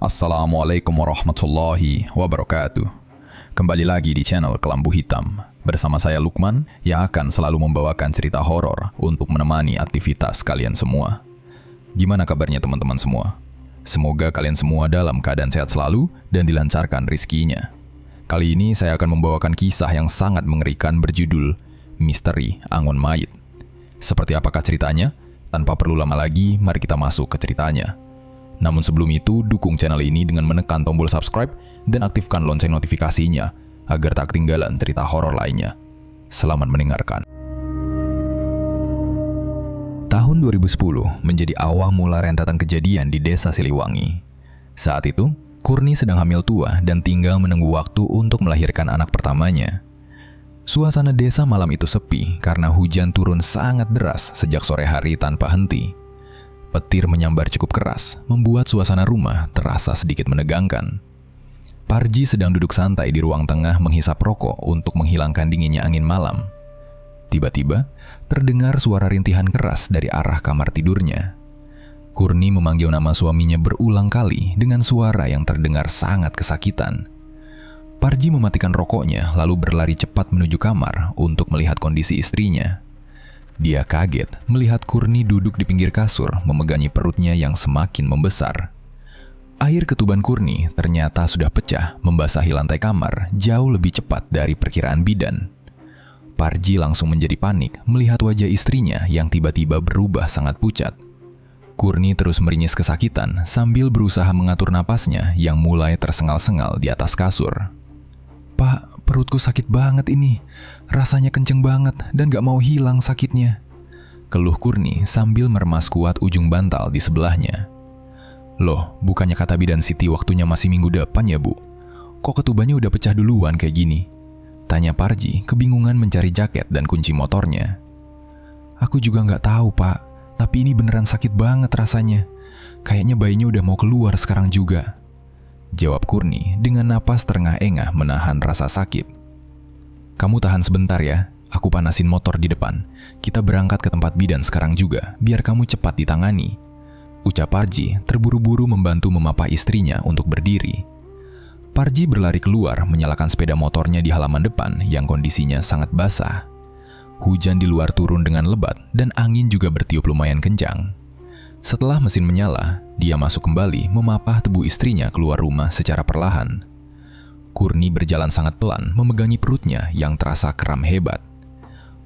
Assalamualaikum warahmatullahi wabarakatuh. Kembali lagi di channel Kelambu Hitam. Bersama saya Lukman yang akan selalu membawakan cerita horor untuk menemani aktivitas kalian semua. Gimana kabarnya teman-teman semua? Semoga kalian semua dalam keadaan sehat selalu dan dilancarkan rizkinya. Kali ini saya akan membawakan kisah yang sangat mengerikan berjudul Misteri Angon Mayit. Seperti apakah ceritanya? Tanpa perlu lama lagi, mari kita masuk ke ceritanya. Namun sebelum itu, dukung channel ini dengan menekan tombol subscribe dan aktifkan lonceng notifikasinya agar tak ketinggalan cerita horor lainnya. Selamat mendengarkan. Tahun 2010 menjadi awal mula rentetan kejadian di desa Siliwangi. Saat itu, Kurni sedang hamil tua dan tinggal menunggu waktu untuk melahirkan anak pertamanya. Suasana desa malam itu sepi karena hujan turun sangat deras sejak sore hari tanpa henti. Petir menyambar cukup keras, membuat suasana rumah terasa sedikit menegangkan. Parji sedang duduk santai di ruang tengah menghisap rokok untuk menghilangkan dinginnya angin malam. Tiba-tiba, terdengar suara rintihan keras dari arah kamar tidurnya. Kurni memanggil nama suaminya berulang kali dengan suara yang terdengar sangat kesakitan. Parji mematikan rokoknya lalu berlari cepat menuju kamar untuk melihat kondisi istrinya. Dia kaget melihat Kurni duduk di pinggir kasur memegangi perutnya yang semakin membesar. Air ketuban Kurni ternyata sudah pecah membasahi lantai kamar jauh lebih cepat dari perkiraan bidan. Parji langsung menjadi panik melihat wajah istrinya yang tiba-tiba berubah sangat pucat. Kurni terus meringis kesakitan sambil berusaha mengatur napasnya yang mulai tersengal-sengal di atas kasur. "Pak, perutku sakit banget ini. Rasanya kenceng banget dan gak mau hilang sakitnya," keluh Kurni sambil meremas kuat ujung bantal di sebelahnya. "Loh, bukannya kata bidan Siti waktunya masih minggu depan ya, Bu? Kok ketubannya udah pecah duluan kayak gini?" tanya Parji kebingungan mencari jaket dan kunci motornya. "Aku juga gak tahu, Pak. Tapi ini beneran sakit banget rasanya. Kayaknya bayinya udah mau keluar sekarang juga," jawab Kurni dengan napas terengah-engah menahan rasa sakit. "Kamu tahan sebentar ya, aku panasin motor di depan. Kita berangkat ke tempat bidan sekarang juga, biar kamu cepat ditangani," ucap Parji terburu-buru membantu memapah istrinya untuk berdiri. Parji berlari keluar menyalakan sepeda motornya di halaman depan yang kondisinya sangat basah. Hujan di luar turun dengan lebat dan angin juga bertiup lumayan kencang. Setelah mesin menyala, dia masuk kembali memapah tubuh istrinya keluar rumah secara perlahan. Kurni berjalan sangat pelan memegangi perutnya yang terasa kram hebat.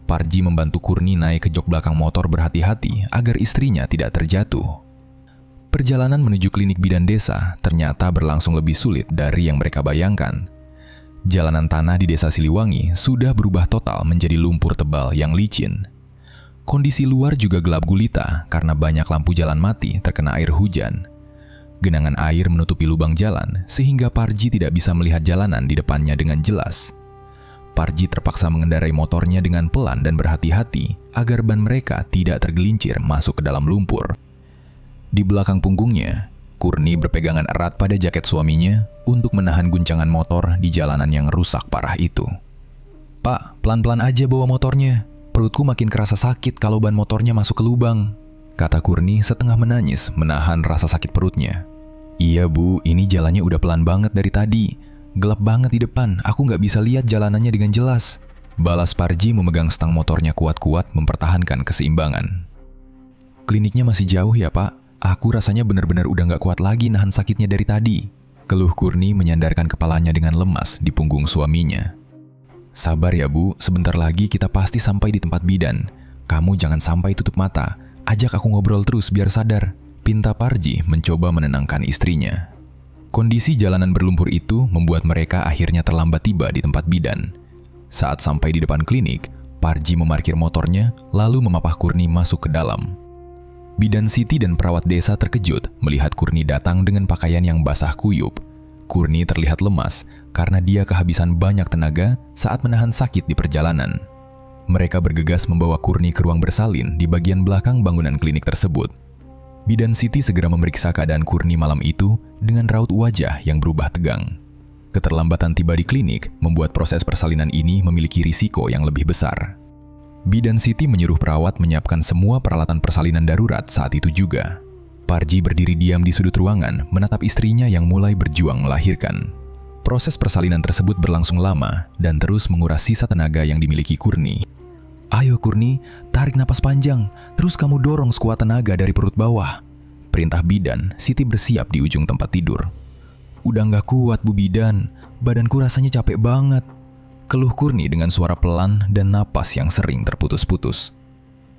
Parji membantu Kurni naik ke jok belakang motor berhati-hati agar istrinya tidak terjatuh. Perjalanan menuju klinik bidan desa ternyata berlangsung lebih sulit dari yang mereka bayangkan. Jalanan tanah di desa Siliwangi sudah berubah total menjadi lumpur tebal yang licin. Kondisi luar juga gelap gulita karena banyak lampu jalan mati terkena air hujan. Genangan air menutupi lubang jalan sehingga Parji tidak bisa melihat jalanan di depannya dengan jelas. Parji terpaksa mengendarai motornya dengan pelan dan berhati-hati agar ban mereka tidak tergelincir masuk ke dalam lumpur. Di belakang punggungnya, Kurni berpegangan erat pada jaket suaminya untuk menahan guncangan motor di jalanan yang rusak parah itu. "Pak, pelan-pelan aja bawa motornya. Perutku makin kerasa sakit kalau ban motornya masuk ke lubang," kata Kurni setengah menangis menahan rasa sakit perutnya. "Iya Bu, ini jalannya udah pelan banget dari tadi. Gelap banget di depan, aku nggak bisa lihat jalanannya dengan jelas," balas Parji memegang stang motornya kuat-kuat mempertahankan keseimbangan. "Kliniknya masih jauh ya Pak, aku rasanya benar-benar udah nggak kuat lagi nahan sakitnya dari tadi," keluh Kurni menyandarkan kepalanya dengan lemas di punggung suaminya. "Sabar ya Bu, sebentar lagi kita pasti sampai di tempat bidan. Kamu jangan sampai tutup mata, ajak aku ngobrol terus biar sadar," pinta Parji mencoba menenangkan istrinya. Kondisi jalanan berlumpur itu membuat mereka akhirnya terlambat tiba di tempat bidan. Saat sampai di depan klinik, Parji memarkir motornya lalu memapah Kurni masuk ke dalam. Bidan Siti dan perawat desa terkejut melihat Kurni datang dengan pakaian yang basah kuyup. Kurni terlihat lemas karena dia kehabisan banyak tenaga saat menahan sakit di perjalanan. Mereka bergegas membawa Kurni ke ruang bersalin di bagian belakang bangunan klinik tersebut. Bidan Siti segera memeriksa keadaan Kurni malam itu dengan raut wajah yang berubah tegang. Keterlambatan tiba di klinik membuat proses persalinan ini memiliki risiko yang lebih besar. Bidan Siti menyuruh perawat menyiapkan semua peralatan persalinan darurat saat itu juga. Parji berdiri diam di sudut ruangan, menatap istrinya yang mulai berjuang melahirkan. Proses persalinan tersebut berlangsung lama dan terus menguras sisa tenaga yang dimiliki Kurni. "Ayo Kurni, tarik napas panjang, terus kamu dorong sekuat tenaga dari perut bawah," perintah bidan. Siti bersiap di ujung tempat tidur. "Udah nggak kuat Bu Bidan, badanku rasanya capek banget," keluh Kurni dengan suara pelan dan napas yang sering terputus-putus.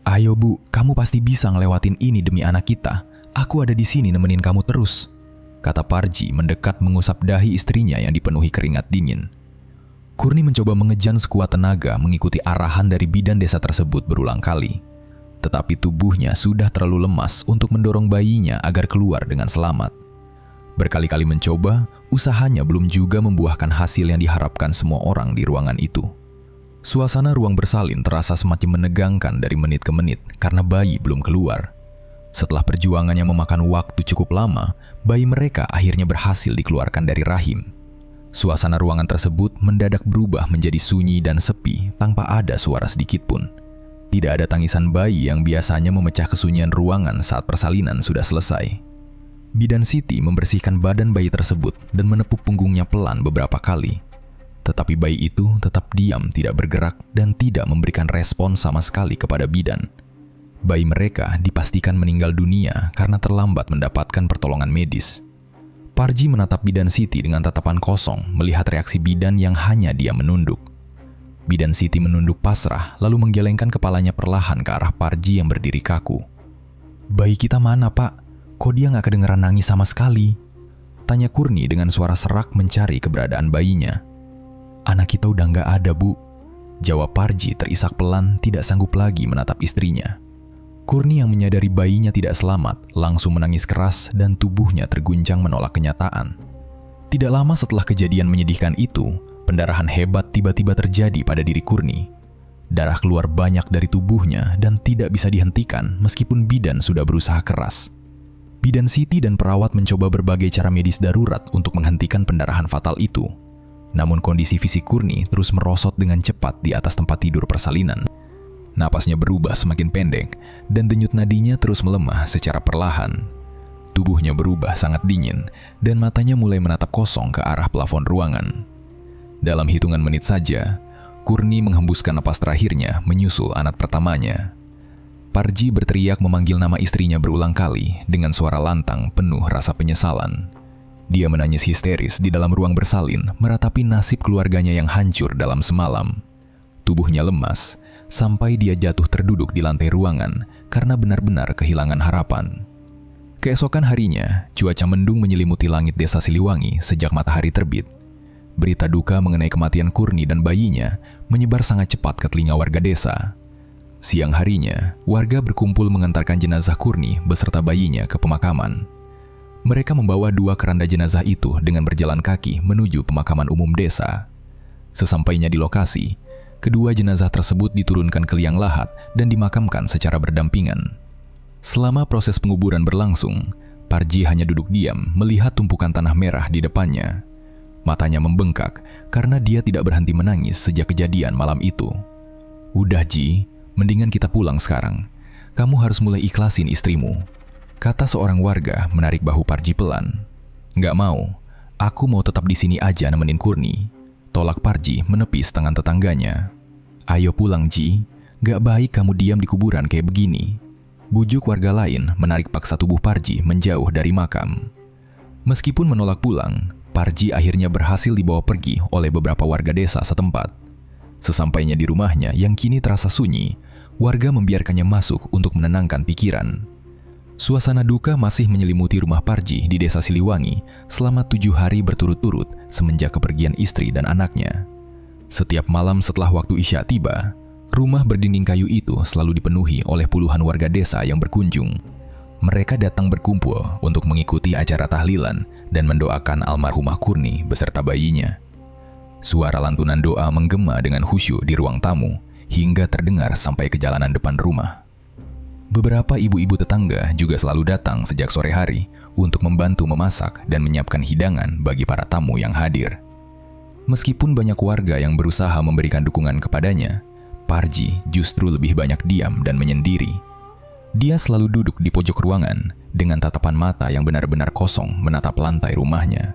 "Ayo Bu, kamu pasti bisa ngelewatin ini demi anak kita. Aku ada di sini nemenin kamu terus," kata Parji mendekat mengusap dahi istrinya yang dipenuhi keringat dingin. Kurni mencoba mengejan sekuat tenaga mengikuti arahan dari bidan desa tersebut berulang kali. Tetapi tubuhnya sudah terlalu lemas untuk mendorong bayinya agar keluar dengan selamat. Berkali-kali mencoba, usahanya belum juga membuahkan hasil yang diharapkan semua orang di ruangan itu. Suasana ruang bersalin terasa semakin menegangkan dari menit ke menit karena bayi belum keluar. Setelah perjuangan yang memakan waktu cukup lama, bayi mereka akhirnya berhasil dikeluarkan dari rahim. Suasana ruangan tersebut mendadak berubah menjadi sunyi dan sepi tanpa ada suara sedikit pun. Tidak ada tangisan bayi yang biasanya memecah kesunyian ruangan saat persalinan sudah selesai. Bidan Siti membersihkan badan bayi tersebut dan menepuk punggungnya pelan beberapa kali. Tetapi bayi itu tetap diam, tidak bergerak, dan tidak memberikan respon sama sekali kepada bidan. Bayi mereka dipastikan meninggal dunia karena terlambat mendapatkan pertolongan medis. Parji menatap bidan Siti dengan tatapan kosong, melihat reaksi bidan yang hanya diam menunduk. Bidan Siti menunduk pasrah, lalu menggelengkan kepalanya perlahan ke arah Parji yang berdiri kaku. "Bayi kita mana, Pak? Kok dia nggak kedengeran nangis sama sekali?" tanya Kurni dengan suara serak mencari keberadaan bayinya. "Anak kita udah nggak ada, Bu," jawab Parji terisak pelan, tidak sanggup lagi menatap istrinya. Kurni yang menyadari bayinya tidak selamat langsung menangis keras dan tubuhnya terguncang menolak kenyataan. Tidak lama setelah kejadian menyedihkan itu, pendarahan hebat tiba-tiba terjadi pada diri Kurni. Darah keluar banyak dari tubuhnya dan tidak bisa dihentikan meskipun bidan sudah berusaha keras. Bidan Siti dan perawat mencoba berbagai cara medis darurat untuk menghentikan pendarahan fatal itu. Namun kondisi fisik Kurni terus merosot dengan cepat di atas tempat tidur persalinan. Napasnya berubah semakin pendek, dan denyut nadinya terus melemah secara perlahan. Tubuhnya berubah sangat dingin, dan matanya mulai menatap kosong ke arah plafon ruangan. Dalam hitungan menit saja, Kurni menghembuskan napas terakhirnya menyusul anak pertamanya. Parji berteriak memanggil nama istrinya berulang kali dengan suara lantang penuh rasa penyesalan. Dia menangis histeris di dalam ruang bersalin, meratapi nasib keluarganya yang hancur dalam semalam. Tubuhnya lemas, sampai dia jatuh terduduk di lantai ruangan karena benar-benar kehilangan harapan. Keesokan harinya, cuaca mendung menyelimuti langit desa Siliwangi sejak matahari terbit. Berita duka mengenai kematian Kurni dan bayinya menyebar sangat cepat ke telinga warga desa. Siang harinya, warga berkumpul mengantarkan jenazah Kurni beserta bayinya ke pemakaman. Mereka membawa 2 keranda jenazah itu dengan berjalan kaki menuju pemakaman umum desa. Sesampainya di lokasi, kedua jenazah tersebut diturunkan ke liang lahat dan dimakamkan secara berdampingan. Selama proses penguburan berlangsung, Parji hanya duduk diam melihat tumpukan tanah merah di depannya. Matanya membengkak karena dia tidak berhenti menangis sejak kejadian malam itu. "Udah Ji, mendingan kita pulang sekarang. Kamu harus mulai ikhlasin istrimu," kata seorang warga menarik bahu Parji pelan. "Nggak mau, aku mau tetap di sini aja nemenin Kurni," tolak Parji menepis tangan tetangganya. "Ayo pulang Ji, gak baik kamu diam di kuburan kayak begini," bujuk warga lain menarik paksa tubuh Parji menjauh dari makam. Meskipun menolak pulang, Parji akhirnya berhasil dibawa pergi oleh beberapa warga desa setempat. Sesampainya di rumahnya yang kini terasa sunyi, warga membiarkannya masuk untuk menenangkan pikiran. Suasana duka masih menyelimuti rumah Parji di desa Siliwangi selama 7 hari berturut-turut semenjak kepergian istri dan anaknya. Setiap malam setelah waktu Isya tiba, rumah berdinding kayu itu selalu dipenuhi oleh puluhan warga desa yang berkunjung. Mereka datang berkumpul untuk mengikuti acara tahlilan dan mendoakan almarhumah Kurni beserta bayinya. Suara lantunan doa menggema dengan khusyuk di ruang tamu hingga terdengar sampai ke jalanan depan rumah. Beberapa ibu-ibu tetangga juga selalu datang sejak sore hari untuk membantu memasak dan menyiapkan hidangan bagi para tamu yang hadir. Meskipun banyak warga yang berusaha memberikan dukungan kepadanya, Parji justru lebih banyak diam dan menyendiri. Dia selalu duduk di pojok ruangan dengan tatapan mata yang benar-benar kosong menatap lantai rumahnya.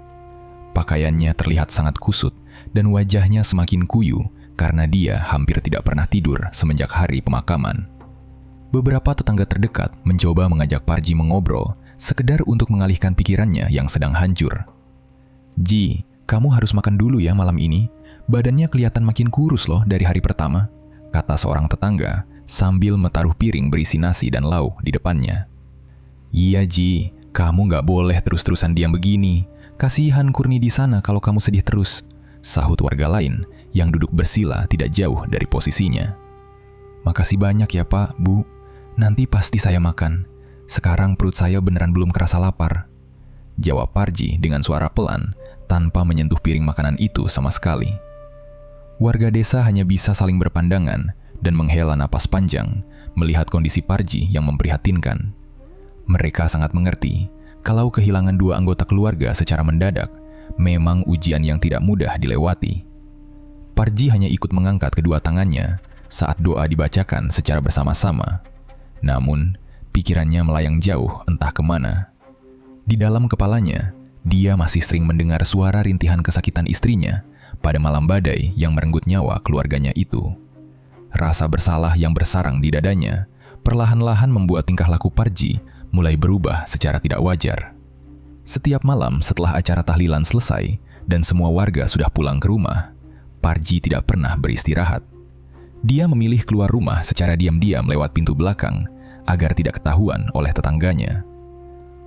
Pakaiannya terlihat sangat kusut dan wajahnya semakin kuyu karena dia hampir tidak pernah tidur semenjak hari pemakaman. Beberapa tetangga terdekat mencoba mengajak Parji mengobrol, sekedar untuk mengalihkan pikirannya yang sedang hancur. "Ji, kamu harus makan dulu ya malam ini. Badannya kelihatan makin kurus loh dari hari pertama," kata seorang tetangga sambil metaruh piring berisi nasi dan lauk di depannya. "Iya Ji, kamu nggak boleh terus-terusan diam begini. Kasihan Kurni di sana kalau kamu sedih terus," sahut warga lain yang duduk bersila tidak jauh dari posisinya. "Makasih banyak ya Pak, Bu. Nanti pasti saya makan. Sekarang perut saya beneran belum kerasa lapar," jawab Parji dengan suara pelan tanpa menyentuh piring makanan itu sama sekali. Warga desa hanya bisa saling berpandangan dan menghela napas panjang melihat kondisi Parji yang memprihatinkan. Mereka sangat mengerti kalau kehilangan dua anggota keluarga secara mendadak memang ujian yang tidak mudah dilewati. Parji hanya ikut mengangkat kedua tangannya saat doa dibacakan secara bersama-sama. Namun, pikirannya melayang jauh entah kemana. Di dalam kepalanya, dia masih sering mendengar suara rintihan kesakitan istrinya pada malam badai yang merenggut nyawa keluarganya itu. Rasa bersalah yang bersarang di dadanya perlahan-lahan membuat tingkah laku Parji mulai berubah secara tidak wajar. Setiap malam setelah acara tahlilan selesai dan semua warga sudah pulang ke rumah, Parji tidak pernah beristirahat. Dia memilih keluar rumah secara diam-diam lewat pintu belakang agar tidak ketahuan oleh tetangganya.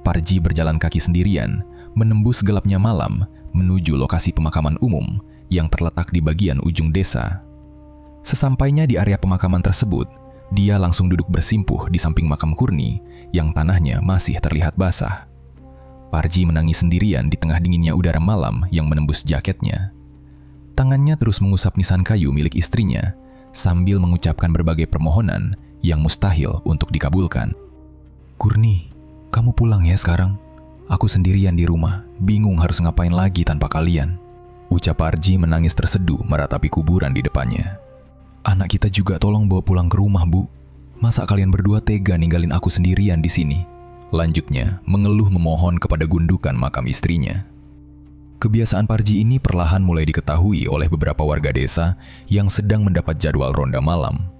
Parji berjalan kaki sendirian, menembus gelapnya malam menuju lokasi pemakaman umum yang terletak di bagian ujung desa. Sesampainya di area pemakaman tersebut, dia langsung duduk bersimpuh di samping makam Kurni yang tanahnya masih terlihat basah. Parji menangis sendirian di tengah dinginnya udara malam yang menembus jaketnya. Tangannya terus mengusap nisan kayu milik istrinya sambil mengucapkan berbagai permohonan yang mustahil untuk dikabulkan. "Kurni, kamu pulang ya sekarang. Aku sendirian di rumah, bingung harus ngapain lagi tanpa kalian," ucap Parji menangis terseduh meratapi kuburan di depannya. "Anak kita juga tolong bawa pulang ke rumah, Bu. Masa kalian berdua tega ninggalin aku sendirian di sini?" Lanjutnya, mengeluh memohon kepada gundukan makam istrinya. Kebiasaan Parji ini perlahan mulai diketahui oleh beberapa warga desa yang sedang mendapat jadwal ronda malam.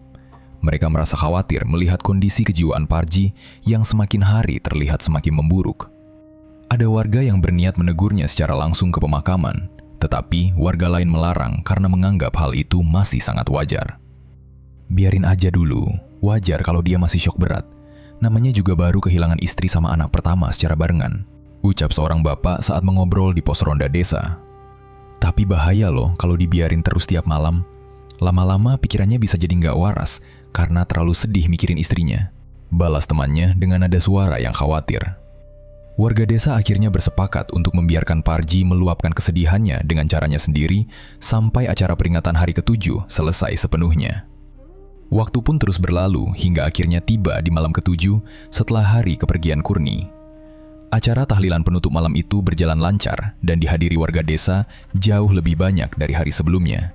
Mereka merasa khawatir melihat kondisi kejiwaan Parji yang semakin hari terlihat semakin memburuk. Ada warga yang berniat menegurnya secara langsung ke pemakaman, tetapi warga lain melarang karena menganggap hal itu masih sangat wajar. "Biarin aja dulu, wajar kalau dia masih syok berat. Namanya juga baru kehilangan istri sama anak pertama secara barengan," ucap seorang bapak saat mengobrol di pos ronda desa. "Tapi bahaya loh kalau dibiarin terus tiap malam. Lama-lama pikirannya bisa jadi nggak waras karena terlalu sedih mikirin istrinya," balas temannya dengan nada suara yang khawatir. Warga desa akhirnya bersepakat untuk membiarkan Parji meluapkan kesedihannya dengan caranya sendiri sampai acara peringatan hari ke-7 selesai sepenuhnya. Waktu pun terus berlalu hingga akhirnya tiba di malam ke-7 setelah hari kepergian Kurni. Acara tahlilan penutup malam itu berjalan lancar dan dihadiri warga desa jauh lebih banyak dari hari sebelumnya.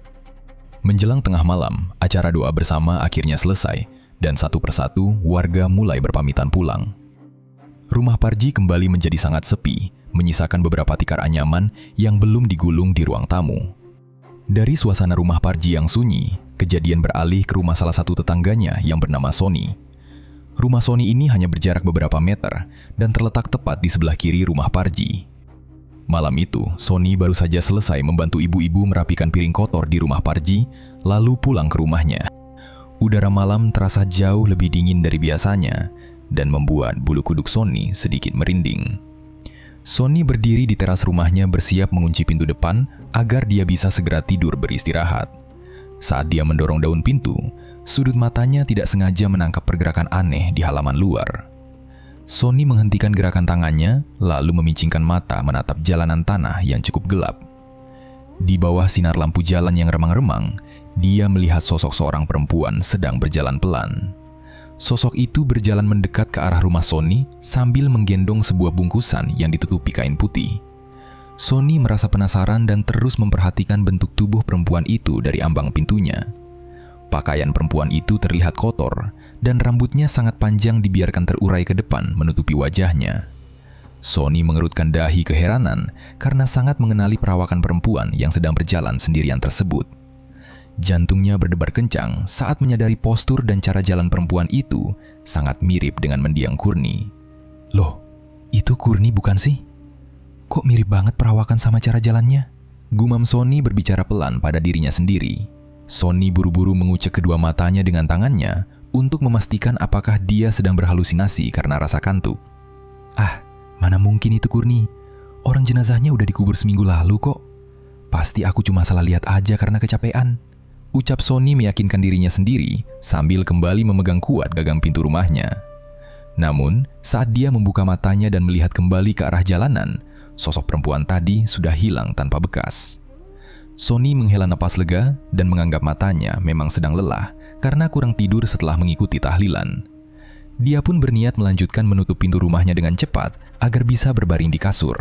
Menjelang tengah malam, acara doa bersama akhirnya selesai dan satu persatu warga mulai berpamitan pulang. Rumah Parji kembali menjadi sangat sepi, menyisakan beberapa tikar anyaman yang belum digulung di ruang tamu. Dari suasana rumah Parji yang sunyi, kejadian beralih ke rumah salah satu tetangganya yang bernama Sony. Rumah Sony ini hanya berjarak beberapa meter dan terletak tepat di sebelah kiri rumah Parji. Malam itu, Sony baru saja selesai membantu ibu-ibu merapikan piring kotor di rumah Parji, lalu pulang ke rumahnya. Udara malam terasa jauh lebih dingin dari biasanya dan membuat bulu kuduk Sony sedikit merinding. Sony berdiri di teras rumahnya bersiap mengunci pintu depan agar dia bisa segera tidur beristirahat. Saat dia mendorong daun pintu, sudut matanya tidak sengaja menangkap pergerakan aneh di halaman luar. Sony menghentikan gerakan tangannya, lalu memincingkan mata menatap jalanan tanah yang cukup gelap. Di bawah sinar lampu jalan yang remang-remang, dia melihat sosok seorang perempuan sedang berjalan pelan. Sosok itu berjalan mendekat ke arah rumah Sony sambil menggendong sebuah bungkusan yang ditutupi kain putih. Sony merasa penasaran dan terus memperhatikan bentuk tubuh perempuan itu dari ambang pintunya. Pakaian perempuan itu terlihat kotor, dan rambutnya sangat panjang dibiarkan terurai ke depan menutupi wajahnya. Sony mengerutkan dahi keheranan karena sangat mengenali perawakan perempuan yang sedang berjalan sendirian tersebut. Jantungnya berdebar kencang saat menyadari postur dan cara jalan perempuan itu sangat mirip dengan mendiang Courtney. Loh, itu Courtney bukan sih? Kok mirip banget perawakan sama cara jalannya? Gumam Sony berbicara pelan pada dirinya sendiri. Sony buru-buru mengucek kedua matanya dengan tangannya untuk memastikan apakah dia sedang berhalusinasi karena rasa kantuk. Mana mungkin itu Courtney? Orang jenazahnya udah dikubur seminggu lalu kok. Pasti aku cuma salah lihat aja karena kecapean. Ucap Sony meyakinkan dirinya sendiri sambil kembali memegang kuat gagang pintu rumahnya. Namun, saat dia membuka matanya dan melihat kembali ke arah jalanan, sosok perempuan tadi sudah hilang tanpa bekas. Sony menghela napas lega dan menganggap matanya memang sedang lelah karena kurang tidur setelah mengikuti tahlilan. Dia pun berniat melanjutkan menutup pintu rumahnya dengan cepat agar bisa berbaring di kasur.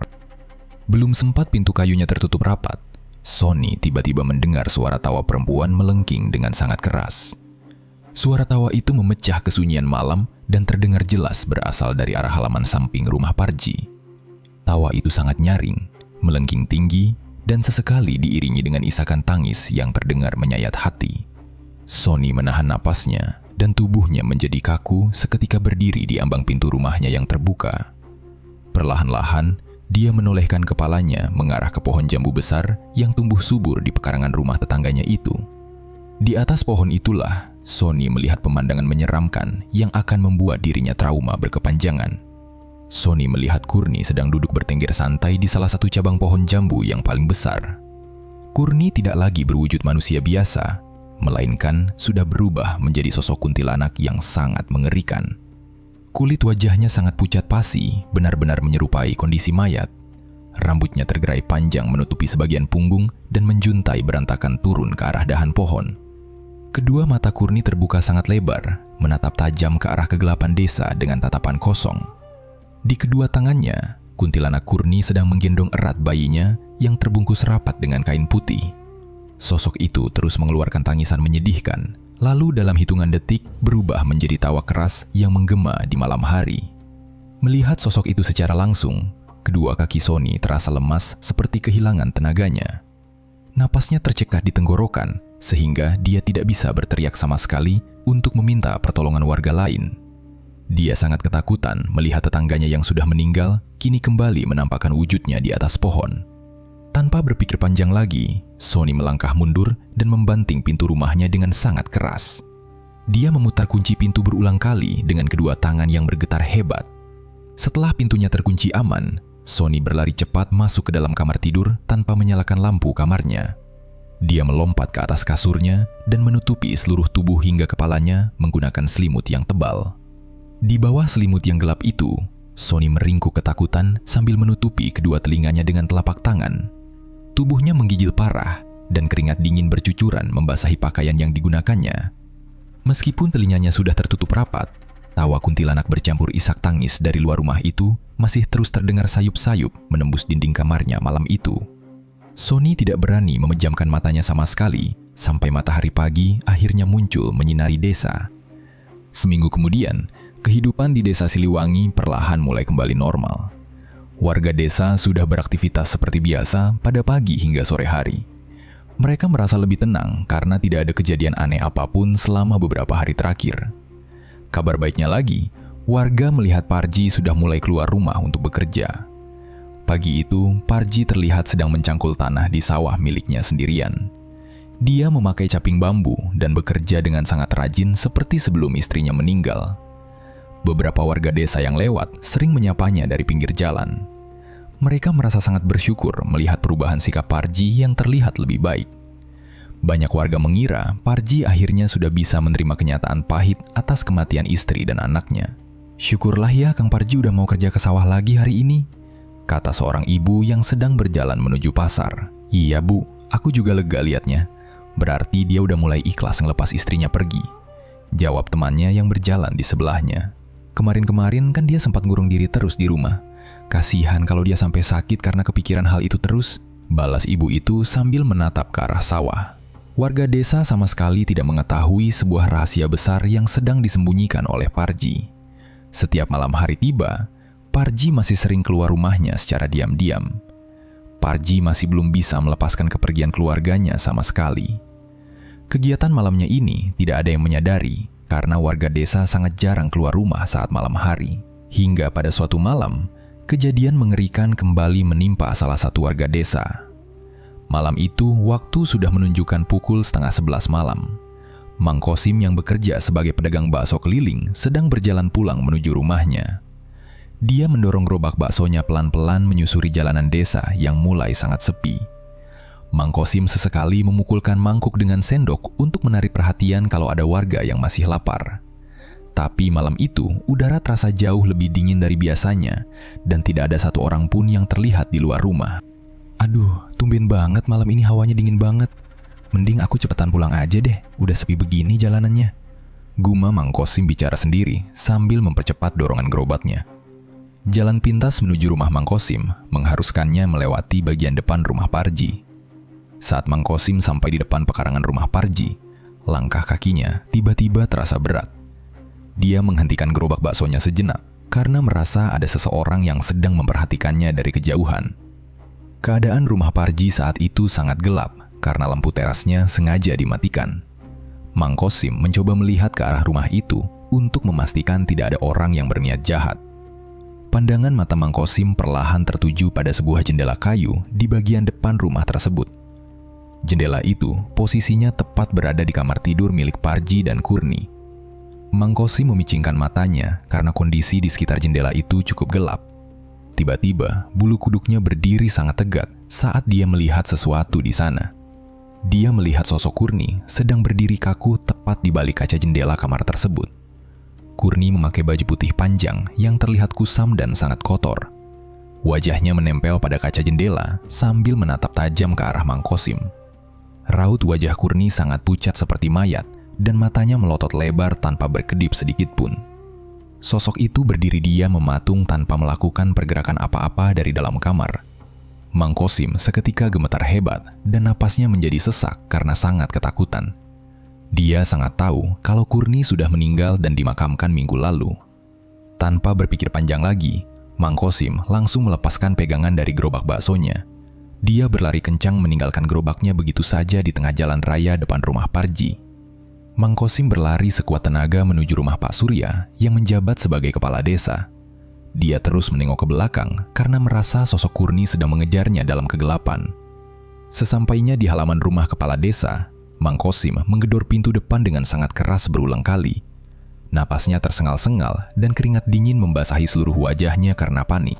Belum sempat pintu kayunya tertutup rapat, Sony tiba-tiba mendengar suara tawa perempuan melengking dengan sangat keras. Suara tawa itu memecah kesunyian malam dan terdengar jelas berasal dari arah halaman samping rumah Parji. Tawa itu sangat nyaring, melengking tinggi, dan sesekali diiringi dengan isakan tangis yang terdengar menyayat hati. Sony menahan napasnya dan tubuhnya menjadi kaku seketika berdiri di ambang pintu rumahnya yang terbuka. Perlahan-lahan, dia menolehkan kepalanya mengarah ke pohon jambu besar yang tumbuh subur di pekarangan rumah tetangganya itu. Di atas pohon itulah, Sony melihat pemandangan menyeramkan yang akan membuat dirinya trauma berkepanjangan. Sony melihat Courtney sedang duduk bertengger santai di salah satu cabang pohon jambu yang paling besar. Courtney tidak lagi berwujud manusia biasa, melainkan sudah berubah menjadi sosok kuntilanak yang sangat mengerikan. Kulit wajahnya sangat pucat pasi, benar-benar menyerupai kondisi mayat. Rambutnya tergerai panjang menutupi sebagian punggung dan menjuntai berantakan turun ke arah dahan pohon. Kedua mata Courtney terbuka sangat lebar, menatap tajam ke arah kegelapan desa dengan tatapan kosong. Di kedua tangannya, kuntilanak Courtney sedang menggendong erat bayinya yang terbungkus rapat dengan kain putih. Sosok itu terus mengeluarkan tangisan menyedihkan, lalu dalam hitungan detik berubah menjadi tawa keras yang menggema di malam hari. Melihat sosok itu secara langsung, kedua kaki Sony terasa lemas seperti kehilangan tenaganya. Napasnya tercekat di tenggorokan, sehingga dia tidak bisa berteriak sama sekali untuk meminta pertolongan warga lain. Dia sangat ketakutan melihat tetangganya yang sudah meninggal kini kembali menampakkan wujudnya di atas pohon. Tanpa berpikir panjang lagi, Sony melangkah mundur dan membanting pintu rumahnya dengan sangat keras. Dia memutar kunci pintu berulang kali dengan kedua tangan yang bergetar hebat. Setelah pintunya terkunci aman, Sony berlari cepat masuk ke dalam kamar tidur tanpa menyalakan lampu kamarnya. Dia melompat ke atas kasurnya dan menutupi seluruh tubuh hingga kepalanya menggunakan selimut yang tebal. Di bawah selimut yang gelap itu, Sony meringkuk ketakutan sambil menutupi kedua telinganya dengan telapak tangan. Tubuhnya menggigil parah dan keringat dingin bercucuran membasahi pakaian yang digunakannya. Meskipun telinganya sudah tertutup rapat, tawa kuntilanak bercampur isak tangis dari luar rumah itu masih terus terdengar sayup-sayup menembus dinding kamarnya malam itu. Sony tidak berani memejamkan matanya sama sekali sampai matahari pagi akhirnya muncul menyinari desa. Seminggu kemudian, kehidupan di desa Siliwangi perlahan mulai kembali normal. Warga desa sudah beraktivitas seperti biasa pada pagi hingga sore hari. Mereka merasa lebih tenang karena tidak ada kejadian aneh apapun selama beberapa hari terakhir. Kabar baiknya lagi, warga melihat Parji sudah mulai keluar rumah untuk bekerja. Pagi itu, Parji terlihat sedang mencangkul tanah di sawah miliknya sendirian. Dia memakai caping bambu dan bekerja dengan sangat rajin seperti sebelum istrinya meninggal. Beberapa warga desa yang lewat sering menyapanya dari pinggir jalan. Mereka merasa sangat bersyukur melihat perubahan sikap Parji yang terlihat lebih baik. Banyak warga mengira Parji akhirnya sudah bisa menerima kenyataan pahit atas kematian istri dan anaknya. "Syukurlah ya Kang Parji udah mau kerja ke sawah lagi hari ini," kata seorang ibu yang sedang berjalan menuju pasar. "Iya Bu, aku juga lega liatnya. Berarti dia udah mulai ikhlas ngelepas istrinya pergi," jawab temannya yang berjalan di sebelahnya. "Kemarin-kemarin kan dia sempat ngurung diri terus di rumah. Kasihan kalau dia sampai sakit karena kepikiran hal itu terus," balas ibu itu sambil menatap ke arah sawah. Warga desa sama sekali tidak mengetahui sebuah rahasia besar yang sedang disembunyikan oleh Parji. Setiap malam hari tiba, Parji masih sering keluar rumahnya secara diam-diam. Parji masih belum bisa melepaskan kepergian keluarganya sama sekali. Kegiatan malamnya ini tidak ada yang menyadari karena warga desa sangat jarang keluar rumah saat malam hari. Hingga pada suatu malam, kejadian mengerikan kembali menimpa salah satu warga desa. Malam itu, waktu sudah menunjukkan pukul 10:30 malam. Mang Kosim yang bekerja sebagai pedagang bakso keliling sedang berjalan pulang menuju rumahnya. Dia mendorong gerobak baksonya pelan-pelan menyusuri jalanan desa yang mulai sangat sepi. Mang Kosim sesekali memukulkan mangkuk dengan sendok untuk menarik perhatian kalau ada warga yang masih lapar. Tapi malam itu, udara terasa jauh lebih dingin dari biasanya, dan tidak ada satu orang pun yang terlihat di luar rumah. Aduh, tumben banget malam ini hawanya dingin banget. Mending aku cepetan pulang aja deh, udah sepi begini jalanannya. Guma Mang Kosim bicara sendiri sambil mempercepat dorongan gerobaknya. Jalan pintas menuju rumah Mang Kosim mengharuskannya melewati bagian depan rumah Parji. Saat Mang Kosim sampai di depan pekarangan rumah Parji, langkah kakinya tiba-tiba terasa berat. Dia menghentikan gerobak baksonya sejenak karena merasa ada seseorang yang sedang memperhatikannya dari kejauhan. Keadaan rumah Parji saat itu sangat gelap karena lampu terasnya sengaja dimatikan. Mang Kosim mencoba melihat ke arah rumah itu untuk memastikan tidak ada orang yang berniat jahat. Pandangan mata Mang Kosim perlahan tertuju pada sebuah jendela kayu di bagian depan rumah tersebut. Jendela itu posisinya tepat berada di kamar tidur milik Parji dan Kurni. Mang Kosim memicingkan matanya karena kondisi di sekitar jendela itu cukup gelap. Tiba-tiba, bulu kuduknya berdiri sangat tegak saat dia melihat sesuatu di sana. Dia melihat sosok Kurni sedang berdiri kaku tepat di balik kaca jendela kamar tersebut. Kurni memakai baju putih panjang yang terlihat kusam dan sangat kotor. Wajahnya menempel pada kaca jendela sambil menatap tajam ke arah Mang Kosim. Raut wajah Kurni sangat pucat seperti mayat dan matanya melotot lebar tanpa berkedip sedikit pun. Sosok itu berdiri diam mematung tanpa melakukan pergerakan apa-apa dari dalam kamar. Mang Kosim seketika gemetar hebat dan napasnya menjadi sesak karena sangat ketakutan. Dia sangat tahu kalau Kurni sudah meninggal dan dimakamkan minggu lalu. Tanpa berpikir panjang lagi, Mang Kosim langsung melepaskan pegangan dari gerobak baksonya. Dia berlari kencang meninggalkan gerobaknya begitu saja di tengah jalan raya depan rumah Parji. Mang Kosim berlari sekuat tenaga menuju rumah Pak Surya yang menjabat sebagai kepala desa. Dia terus menengok ke belakang karena merasa sosok Kurni sedang mengejarnya dalam kegelapan. Sesampainya di halaman rumah kepala desa, Mang Kosim menggedor pintu depan dengan sangat keras berulang kali. Napasnya tersengal-sengal dan keringat dingin membasahi seluruh wajahnya karena panik.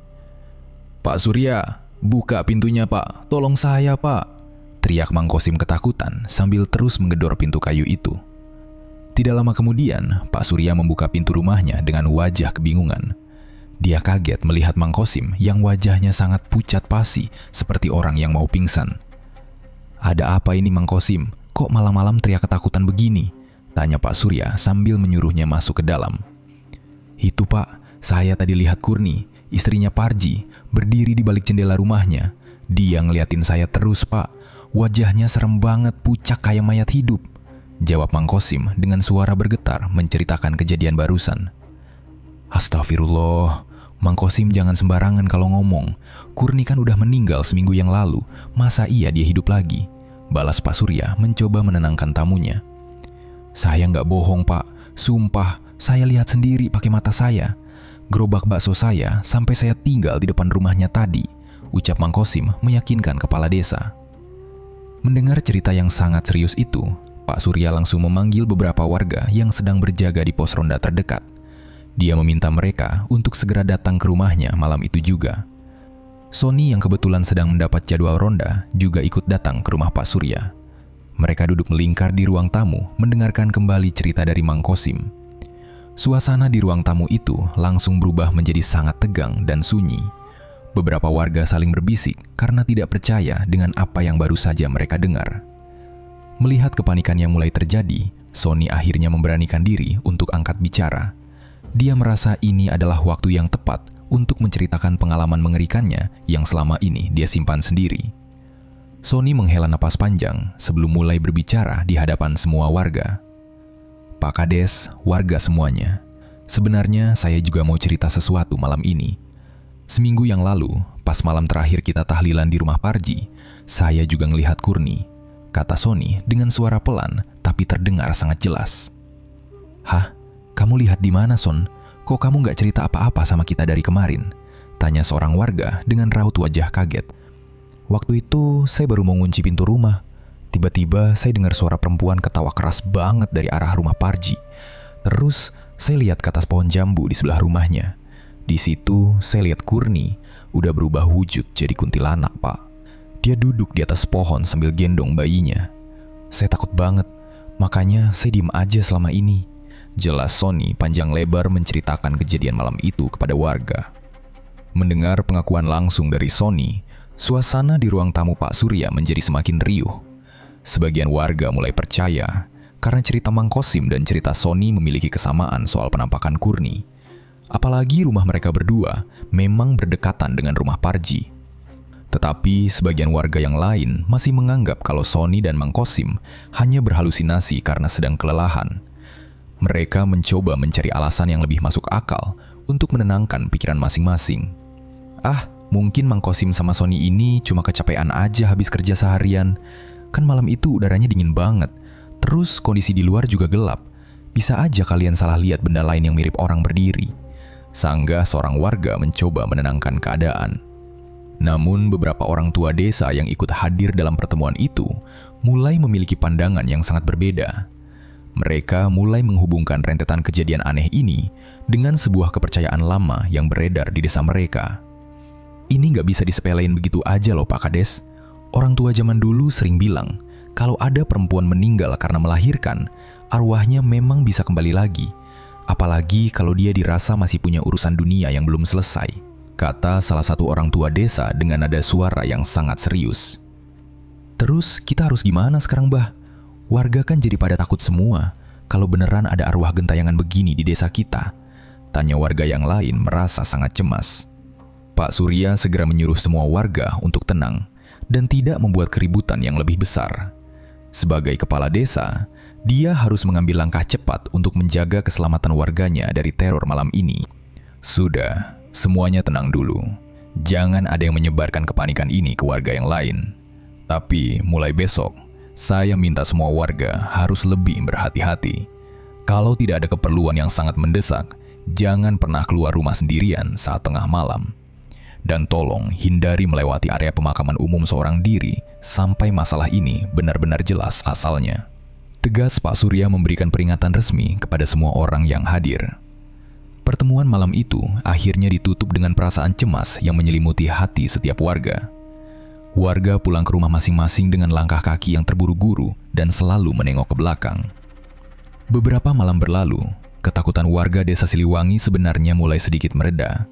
"Pak Surya, buka pintunya Pak, tolong saya Pak," teriak Mang Kosim ketakutan sambil terus menggedor pintu kayu itu. Tidak lama kemudian, Pak Surya membuka pintu rumahnya dengan wajah kebingungan. Dia kaget melihat Mang Kosim yang wajahnya sangat pucat pasi seperti orang yang mau pingsan. "Ada apa ini Mang Kosim? Kok malam-malam teriak ketakutan begini?" tanya Pak Surya sambil menyuruhnya masuk ke dalam. "Itu Pak, saya tadi lihat Kurni, istrinya Parji, berdiri di balik jendela rumahnya. Dia ngeliatin saya terus Pak, wajahnya serem banget, pucat kayak mayat hidup," jawab Mang Kosim dengan suara bergetar menceritakan kejadian barusan. "Astagfirullah, Mang Kosim jangan sembarangan kalau ngomong. Kurni kan udah meninggal seminggu yang lalu, masa iya dia hidup lagi?" balas Pak Surya mencoba menenangkan tamunya. "Saya nggak bohong Pak, sumpah saya lihat sendiri pakai mata saya. Gerobak bakso saya sampai saya tinggal di depan rumahnya tadi," ucap Mang Kosim meyakinkan kepala desa. Mendengar cerita yang sangat serius itu, Pak Surya langsung memanggil beberapa warga yang sedang berjaga di pos ronda terdekat. Dia meminta mereka untuk segera datang ke rumahnya malam itu juga. Sony yang kebetulan sedang mendapat jadwal ronda juga ikut datang ke rumah Pak Surya. Mereka duduk melingkar di ruang tamu mendengarkan kembali cerita dari Mang Kosim. Suasana di ruang tamu itu langsung berubah menjadi sangat tegang dan sunyi. Beberapa warga saling berbisik karena tidak percaya dengan apa yang baru saja mereka dengar. Melihat kepanikan yang mulai terjadi, Sony akhirnya memberanikan diri untuk angkat bicara. Dia merasa ini adalah waktu yang tepat untuk menceritakan pengalaman mengerikannya yang selama ini dia simpan sendiri. Sony menghela napas panjang sebelum mulai berbicara di hadapan semua warga. Pak Kades, warga semuanya. Sebenarnya saya juga mau cerita sesuatu malam ini. Seminggu yang lalu, pas malam terakhir kita tahlilan di rumah Parji, saya juga ngelihat Kurni, kata Sony dengan suara pelan tapi terdengar sangat jelas. Hah? Kamu lihat di mana, Son? Kok kamu nggak cerita apa-apa sama kita dari kemarin? Tanya seorang warga dengan raut wajah kaget. Waktu itu saya baru mau ngunci pintu rumah. Tiba-tiba saya dengar suara perempuan ketawa keras banget dari arah rumah Parji. Terus saya lihat ke atas pohon jambu di sebelah rumahnya. Di situ saya lihat Kurni udah berubah wujud jadi kuntilanak, Pak. Dia duduk di atas pohon sambil gendong bayinya. Saya takut banget, makanya saya diem aja selama ini. Jelas Sony panjang lebar menceritakan kejadian malam itu kepada warga. Mendengar pengakuan langsung dari Sony, suasana di ruang tamu Pak Surya menjadi semakin riuh. Sebagian warga mulai percaya karena cerita Mang Kosim dan cerita Sony memiliki kesamaan soal penampakan Kurni. Apalagi rumah mereka berdua memang berdekatan dengan rumah Parji. Tetapi sebagian warga yang lain masih menganggap kalau Sony dan Mang Kosim hanya berhalusinasi karena sedang kelelahan. Mereka mencoba mencari alasan yang lebih masuk akal untuk menenangkan pikiran masing-masing. Mungkin Mang Kosim sama Sony ini cuma kecapean aja habis kerja seharian. Kan malam itu udaranya dingin banget. Terus kondisi di luar juga gelap. Bisa aja kalian salah lihat benda lain yang mirip orang berdiri. Sanggah seorang warga mencoba menenangkan keadaan. Namun beberapa orang tua desa yang ikut hadir dalam pertemuan itu mulai memiliki pandangan yang sangat berbeda. Mereka mulai menghubungkan rentetan kejadian aneh ini dengan sebuah kepercayaan lama yang beredar di desa mereka. Ini nggak bisa disepelein begitu aja loh, Pak Kades. Orang tua zaman dulu sering bilang, kalau ada perempuan meninggal karena melahirkan, arwahnya memang bisa kembali lagi. Apalagi kalau dia dirasa masih punya urusan dunia yang belum selesai, kata salah satu orang tua desa dengan nada suara yang sangat serius. Terus kita harus gimana sekarang, Bah? Warga kan jadi pada takut semua kalau beneran ada arwah gentayangan begini di desa kita. Tanya warga yang lain merasa sangat cemas. Pak Surya segera menyuruh semua warga untuk tenang dan tidak membuat keributan yang lebih besar. Sebagai kepala desa, dia harus mengambil langkah cepat untuk menjaga keselamatan warganya dari teror malam ini. Sudah, semuanya tenang dulu. Jangan ada yang menyebarkan kepanikan ini ke warga yang lain. Tapi mulai besok, saya minta semua warga harus lebih berhati-hati. Kalau tidak ada keperluan yang sangat mendesak, jangan pernah keluar rumah sendirian saat tengah malam. Dan tolong hindari melewati area pemakaman umum seorang diri sampai masalah ini benar-benar jelas asalnya. Tegas Pak Surya memberikan peringatan resmi kepada semua orang yang hadir. Pertemuan malam itu akhirnya ditutup dengan perasaan cemas yang menyelimuti hati setiap warga. Warga pulang ke rumah masing-masing dengan langkah kaki yang terburu-buru dan selalu menengok ke belakang. Beberapa malam berlalu, ketakutan warga desa Siliwangi sebenarnya mulai sedikit mereda.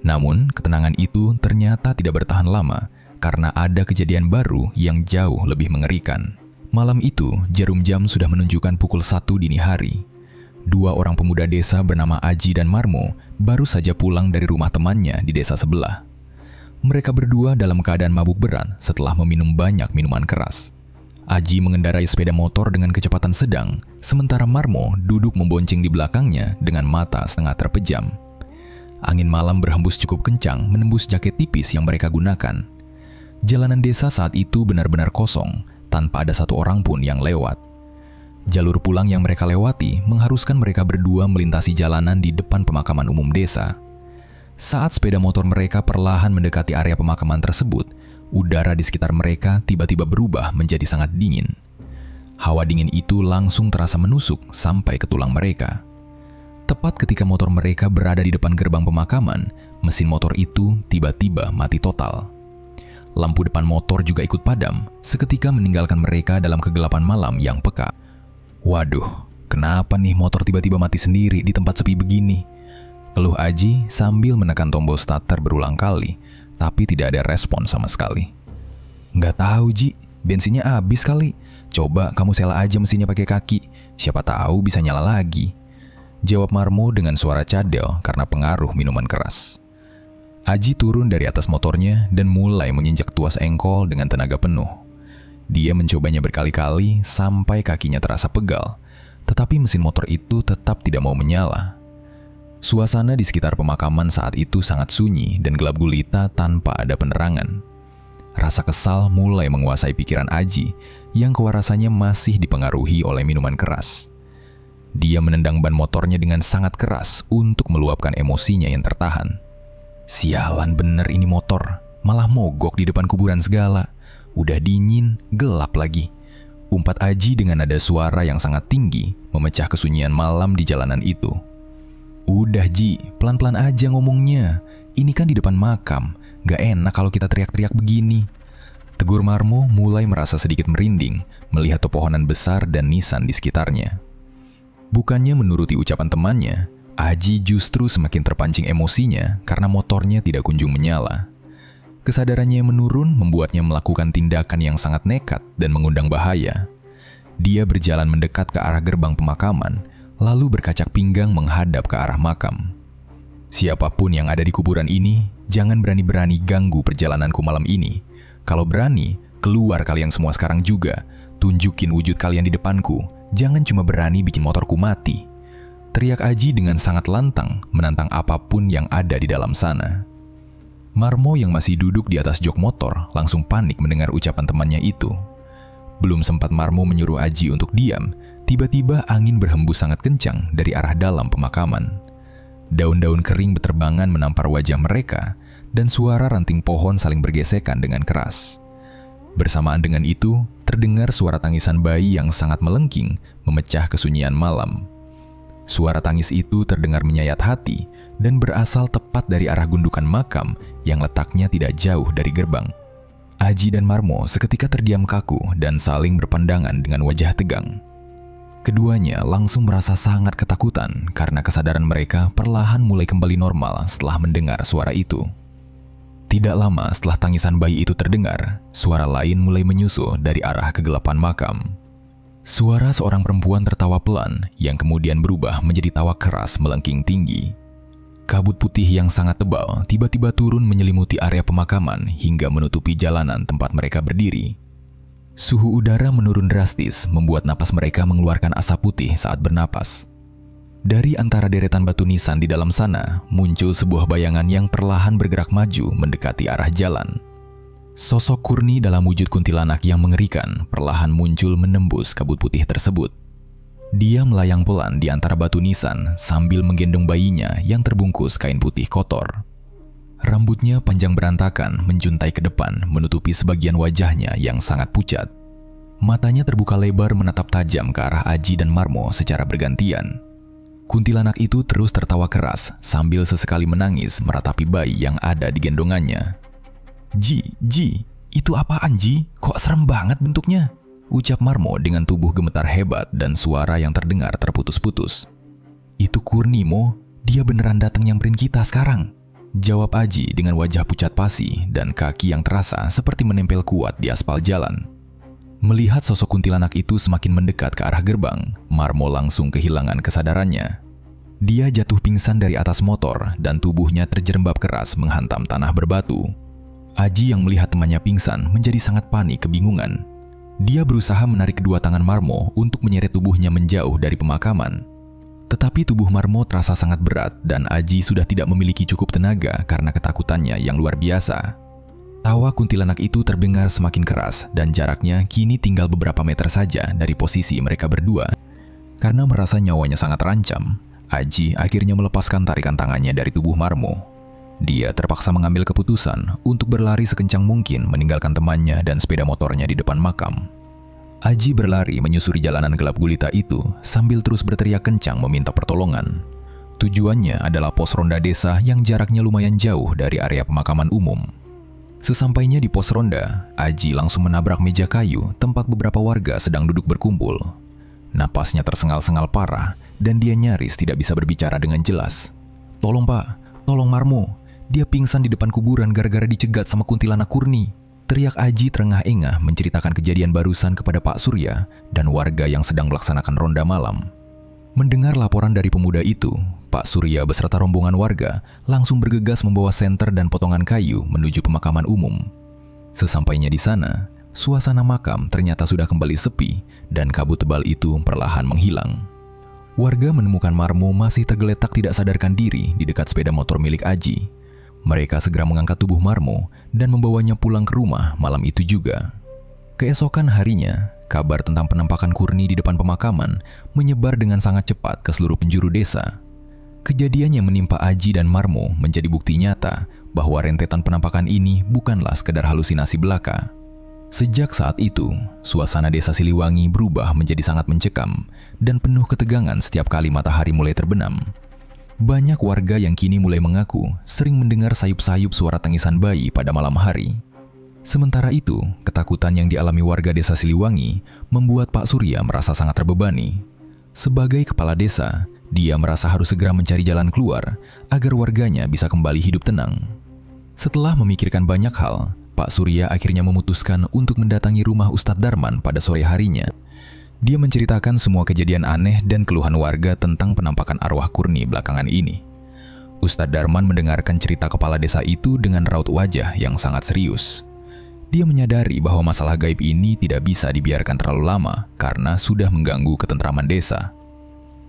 Namun, ketenangan itu ternyata tidak bertahan lama karena ada kejadian baru yang jauh lebih mengerikan. Malam itu, jarum jam sudah menunjukkan pukul 1 dini hari. Dua orang pemuda desa bernama Aji dan Marmo baru saja pulang dari rumah temannya di desa sebelah. Mereka berdua dalam keadaan mabuk berat setelah meminum banyak minuman keras. Aji mengendarai sepeda motor dengan kecepatan sedang, sementara Marmo duduk membonceng di belakangnya dengan mata setengah terpejam. Angin malam berhembus cukup kencang menembus jaket tipis yang mereka gunakan. Jalanan desa saat itu benar-benar kosong, tanpa ada satu orang pun yang lewat. Jalur pulang yang mereka lewati mengharuskan mereka berdua melintasi jalanan di depan pemakaman umum desa. Saat sepeda motor mereka perlahan mendekati area pemakaman tersebut, udara di sekitar mereka tiba-tiba berubah menjadi sangat dingin. Hawa dingin itu langsung terasa menusuk sampai ke tulang mereka. Tepat ketika motor mereka berada di depan gerbang pemakaman, mesin motor itu tiba-tiba mati total. Lampu depan motor juga ikut padam, seketika meninggalkan mereka dalam kegelapan malam yang peka. Waduh, kenapa nih motor tiba-tiba mati sendiri di tempat sepi begini? Keluh Aji sambil menekan tombol starter berulang kali, tapi tidak ada respon sama sekali. Nggak tahu, Ji, bensinnya habis kali. Coba kamu sela aja mesinnya pakai kaki, siapa tahu bisa nyala lagi. Jawab Marmo dengan suara cadel karena pengaruh minuman keras. Aji turun dari atas motornya dan mulai menginjak tuas engkol dengan tenaga penuh. Dia mencobanya berkali-kali sampai kakinya terasa pegal, tetapi mesin motor itu tetap tidak mau menyala. Suasana di sekitar pemakaman saat itu sangat sunyi dan gelap gulita tanpa ada penerangan. Rasa kesal mulai menguasai pikiran Aji yang kewarasannya masih dipengaruhi oleh minuman keras. Dia menendang ban motornya dengan sangat keras untuk meluapkan emosinya yang tertahan. Sialan bener ini motor, malah mogok di depan kuburan segala. Udah dingin, gelap lagi. Umpat Aji dengan nada suara yang sangat tinggi memecah kesunyian malam di jalanan itu. Udah Ji, pelan-pelan aja ngomongnya. Ini kan di depan makam, gak enak kalau kita teriak-teriak begini. Tegur Marmo mulai merasa sedikit merinding melihat pepohonan besar dan nisan di sekitarnya. Bukannya menuruti ucapan temannya, Aji justru semakin terpancing emosinya karena motornya tidak kunjung menyala. Kesadarannya yang menurun membuatnya melakukan tindakan yang sangat nekat dan mengundang bahaya. Dia berjalan mendekat ke arah gerbang pemakaman, lalu berkacak pinggang menghadap ke arah makam. Siapapun yang ada di kuburan ini, jangan berani-berani ganggu perjalananku malam ini. Kalau berani, keluar kalian semua sekarang juga. Tunjukin wujud kalian di depanku. Jangan cuma berani bikin motorku mati. Teriak Aji dengan sangat lantang, menantang apapun yang ada di dalam sana. Marmo yang masih duduk di atas jok motor langsung panik mendengar ucapan temannya itu. Belum sempat Marmo menyuruh Aji untuk diam, tiba-tiba angin berhembus sangat kencang dari arah dalam pemakaman. Daun-daun kering beterbangan menampar wajah mereka, dan suara ranting pohon saling bergesekan dengan keras. Bersamaan dengan itu, terdengar suara tangisan bayi yang sangat melengking, memecah kesunyian malam. Suara tangis itu terdengar menyayat hati, dan berasal tepat dari arah gundukan makam yang letaknya tidak jauh dari gerbang. Aji dan Marmo seketika terdiam kaku dan saling berpandangan dengan wajah tegang. Keduanya langsung merasa sangat ketakutan karena kesadaran mereka perlahan mulai kembali normal setelah mendengar suara itu. Tidak lama setelah tangisan bayi itu terdengar, suara lain mulai menyusul dari arah kegelapan makam. Suara seorang perempuan tertawa pelan yang kemudian berubah menjadi tawa keras melengking tinggi. Kabut putih yang sangat tebal tiba-tiba turun menyelimuti area pemakaman hingga menutupi jalanan tempat mereka berdiri. Suhu udara menurun drastis membuat napas mereka mengeluarkan asap putih saat bernapas. Dari antara deretan batu nisan di dalam sana, muncul sebuah bayangan yang perlahan bergerak maju mendekati arah jalan. Sosok Kurni dalam wujud kuntilanak yang mengerikan perlahan muncul menembus kabut putih tersebut. Dia melayang pelan di antara batu nisan sambil menggendong bayinya yang terbungkus kain putih kotor. Rambutnya panjang berantakan menjuntai ke depan menutupi sebagian wajahnya yang sangat pucat. Matanya terbuka lebar menatap tajam ke arah Aji dan Marmo secara bergantian. Kuntilanak itu terus tertawa keras sambil sesekali menangis meratapi bayi yang ada di gendongannya. Ji, itu apaan Ji? Kok serem banget bentuknya? Ucap Marmo dengan tubuh gemetar hebat dan suara yang terdengar terputus-putus. Itu Kurni Mo, dia beneran datang nyamperin kita sekarang. Jawab Aji dengan wajah pucat pasi dan kaki yang terasa seperti menempel kuat di aspal jalan. Melihat sosok kuntilanak itu semakin mendekat ke arah gerbang, Marmo langsung kehilangan kesadarannya. Dia jatuh pingsan dari atas motor dan tubuhnya terjerembab keras menghantam tanah berbatu. Aji yang melihat temannya pingsan menjadi sangat panik kebingungan. Dia berusaha menarik kedua tangan Marmo untuk menyeret tubuhnya menjauh dari pemakaman. Tetapi tubuh Marmo terasa sangat berat dan Aji sudah tidak memiliki cukup tenaga karena ketakutannya yang luar biasa. Tawa kuntilanak itu terdengar semakin keras dan jaraknya kini tinggal beberapa meter saja dari posisi mereka berdua. Karena merasa nyawanya sangat terancam, Aji akhirnya melepaskan tarikan tangannya dari tubuh Marmo. Dia terpaksa mengambil keputusan untuk berlari sekencang mungkin meninggalkan temannya dan sepeda motornya di depan makam. Aji berlari menyusuri jalanan gelap gulita itu sambil terus berteriak kencang meminta pertolongan. Tujuannya adalah pos ronda desa yang jaraknya lumayan jauh dari area pemakaman umum. Sesampainya di pos ronda, Aji langsung menabrak meja kayu tempat beberapa warga sedang duduk berkumpul. Napasnya tersengal-sengal parah dan dia nyaris tidak bisa berbicara dengan jelas. "Tolong Pak, tolong Marmo. Dia pingsan di depan kuburan gara-gara dicegat sama kuntilanak Kurni." Teriak Aji terengah-engah menceritakan kejadian barusan kepada Pak Surya dan warga yang sedang melaksanakan ronda malam. Mendengar laporan dari pemuda itu, Pak Surya beserta rombongan warga langsung bergegas membawa senter dan potongan kayu menuju pemakaman umum. Sesampainya di sana, suasana makam ternyata sudah kembali sepi dan kabut tebal itu perlahan menghilang. Warga menemukan Marmo masih tergeletak tidak sadarkan diri di dekat sepeda motor milik Aji. Mereka segera mengangkat tubuh Marmo dan membawanya pulang ke rumah malam itu juga. Keesokan harinya, kabar tentang penampakan Kurni di depan pemakaman menyebar dengan sangat cepat ke seluruh penjuru desa. Kejadian yang menimpa Aji dan Marmo menjadi bukti nyata bahwa rentetan penampakan ini bukanlah sekedar halusinasi belaka. Sejak saat itu, suasana desa Siliwangi berubah menjadi sangat mencekam dan penuh ketegangan setiap kali matahari mulai terbenam. Banyak warga yang kini mulai mengaku sering mendengar sayup-sayup suara tangisan bayi pada malam hari. Sementara itu, ketakutan yang dialami warga desa Siliwangi membuat Pak Surya merasa sangat terbebani. Sebagai kepala desa, dia merasa harus segera mencari jalan keluar agar warganya bisa kembali hidup tenang. Setelah memikirkan banyak hal, Pak Surya akhirnya memutuskan untuk mendatangi rumah Ustadz Darman pada sore harinya. Dia menceritakan semua kejadian aneh dan keluhan warga tentang penampakan arwah Kurni belakangan ini. Ustadz Darman mendengarkan cerita kepala desa itu dengan raut wajah yang sangat serius. Dia menyadari bahwa masalah gaib ini tidak bisa dibiarkan terlalu lama karena sudah mengganggu ketentraman desa.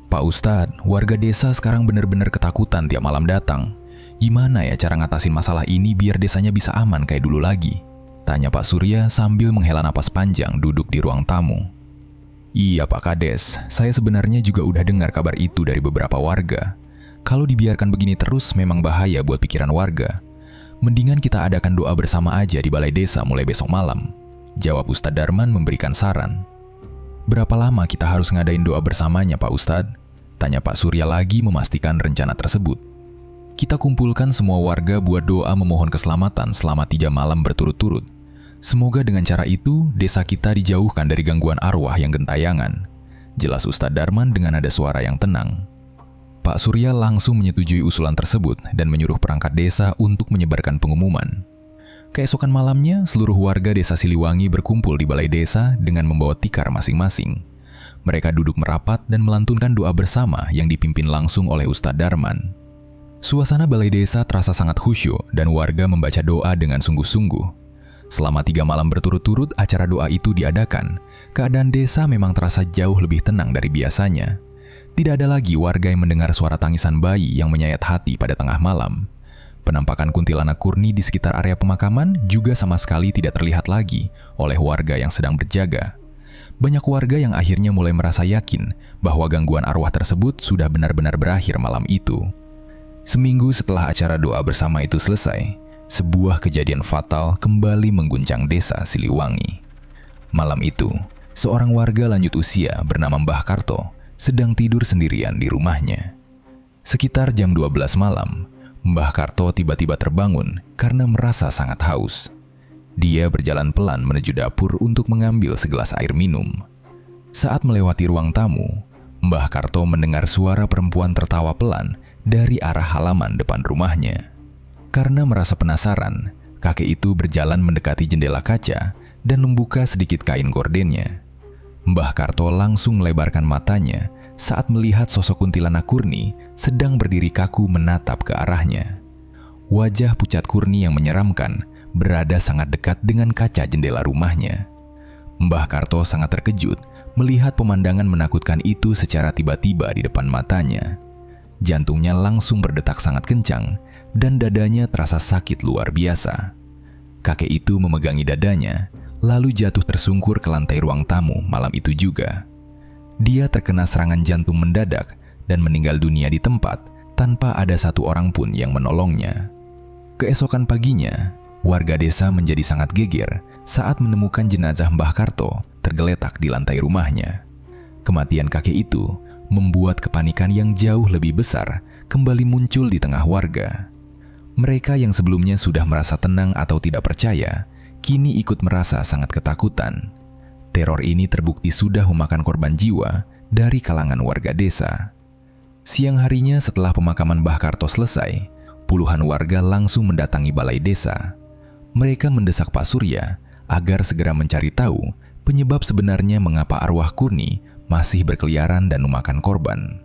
Pak Ustadz, warga desa sekarang benar-benar ketakutan tiap malam datang. Gimana ya cara ngatasin masalah ini biar desanya bisa aman kayak dulu lagi? Tanya Pak Surya sambil menghela napas panjang duduk di ruang tamu. Iya Pak Kades, saya sebenarnya juga udah dengar kabar itu dari beberapa warga. Kalau dibiarkan begini terus memang bahaya buat pikiran warga. Mendingan kita adakan doa bersama aja di balai desa mulai besok malam. Jawab Ustadz Darman memberikan saran. Berapa lama kita harus ngadain doa bersamanya Pak Ustadz? Tanya Pak Surya lagi memastikan rencana tersebut. Kita kumpulkan semua warga buat doa memohon keselamatan selama 3 malam berturut-turut. Semoga dengan cara itu, desa kita dijauhkan dari gangguan arwah yang gentayangan. Jelas Ustadz Darman dengan nada suara yang tenang. Pak Surya langsung menyetujui usulan tersebut dan menyuruh perangkat desa untuk menyebarkan pengumuman. Keesokan malamnya, seluruh warga desa Siliwangi berkumpul di balai desa dengan membawa tikar masing-masing. Mereka duduk merapat dan melantunkan doa bersama yang dipimpin langsung oleh Ustadz Darman. Suasana balai desa terasa sangat khusyuk dan warga membaca doa dengan sungguh-sungguh. Selama 3 malam berturut-turut acara doa itu diadakan, keadaan desa memang terasa jauh lebih tenang dari biasanya. Tidak ada lagi warga yang mendengar suara tangisan bayi yang menyayat hati pada tengah malam. Penampakan kuntilanak Kurni di sekitar area pemakaman juga sama sekali tidak terlihat lagi oleh warga yang sedang berjaga. Banyak warga yang akhirnya mulai merasa yakin bahwa gangguan arwah tersebut sudah benar-benar berakhir malam itu. Seminggu setelah acara doa bersama itu selesai, sebuah kejadian fatal kembali mengguncang desa Siliwangi. Malam itu, seorang warga lanjut usia bernama Mbah Karto sedang tidur sendirian di rumahnya. Sekitar jam 12 malam, Mbah Karto tiba-tiba terbangun karena merasa sangat haus. Dia berjalan pelan menuju dapur untuk mengambil segelas air minum. Saat melewati ruang tamu, Mbah Karto mendengar suara perempuan tertawa pelan dari arah halaman depan rumahnya. Karena merasa penasaran, kakek itu berjalan mendekati jendela kaca dan membuka sedikit kain gordennya. Mbah Karto langsung melebarkan matanya saat melihat sosok kuntilanak Kurni sedang berdiri kaku menatap ke arahnya. Wajah pucat Kurni yang menyeramkan berada sangat dekat dengan kaca jendela rumahnya. Mbah Karto sangat terkejut melihat pemandangan menakutkan itu secara tiba-tiba di depan matanya. Jantungnya langsung berdetak sangat kencang dan dadanya terasa sakit luar biasa. Kakek itu memegangi dadanya, lalu jatuh tersungkur ke lantai ruang tamu malam itu juga. Dia terkena serangan jantung mendadak dan meninggal dunia di tempat tanpa ada satu orang pun yang menolongnya. Keesokan paginya, warga desa menjadi sangat geger saat menemukan jenazah Mbah Karto tergeletak di lantai rumahnya. Kematian kakek itu membuat kepanikan yang jauh lebih besar kembali muncul di tengah warga. Mereka yang sebelumnya sudah merasa tenang atau tidak percaya, kini ikut merasa sangat ketakutan. Teror ini terbukti sudah memakan korban jiwa dari kalangan warga desa. Siang harinya setelah pemakaman Mbah Karto selesai, puluhan warga langsung mendatangi balai desa. Mereka mendesak Pak Surya agar segera mencari tahu penyebab sebenarnya mengapa arwah Kurni masih berkeliaran dan memakan korban.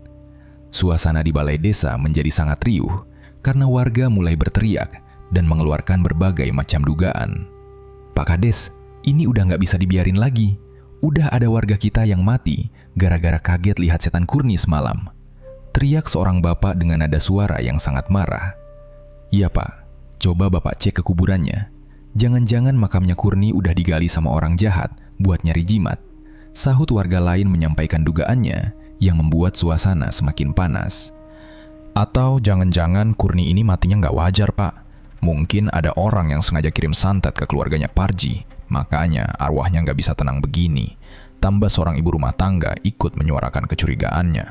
Suasana di balai desa menjadi sangat riuh karena warga mulai berteriak dan mengeluarkan berbagai macam dugaan. Pak Kades, Ini udah nggak bisa dibiarin lagi. Udah ada warga kita yang mati gara-gara kaget lihat setan Kurni semalam. Teriak seorang bapak dengan nada suara yang sangat marah. Iya pak, coba bapak cek ke kuburannya. Jangan-jangan makamnya Kurni udah digali sama orang jahat buat nyari jimat. Sahut warga lain menyampaikan dugaannya yang membuat suasana semakin panas. Atau jangan-jangan Kurni ini matinya nggak wajar pak. Mungkin ada orang yang sengaja kirim santet ke keluarganya Parji. Makanya arwahnya nggak bisa tenang begini. Tambah seorang ibu rumah tangga ikut menyuarakan kecurigaannya.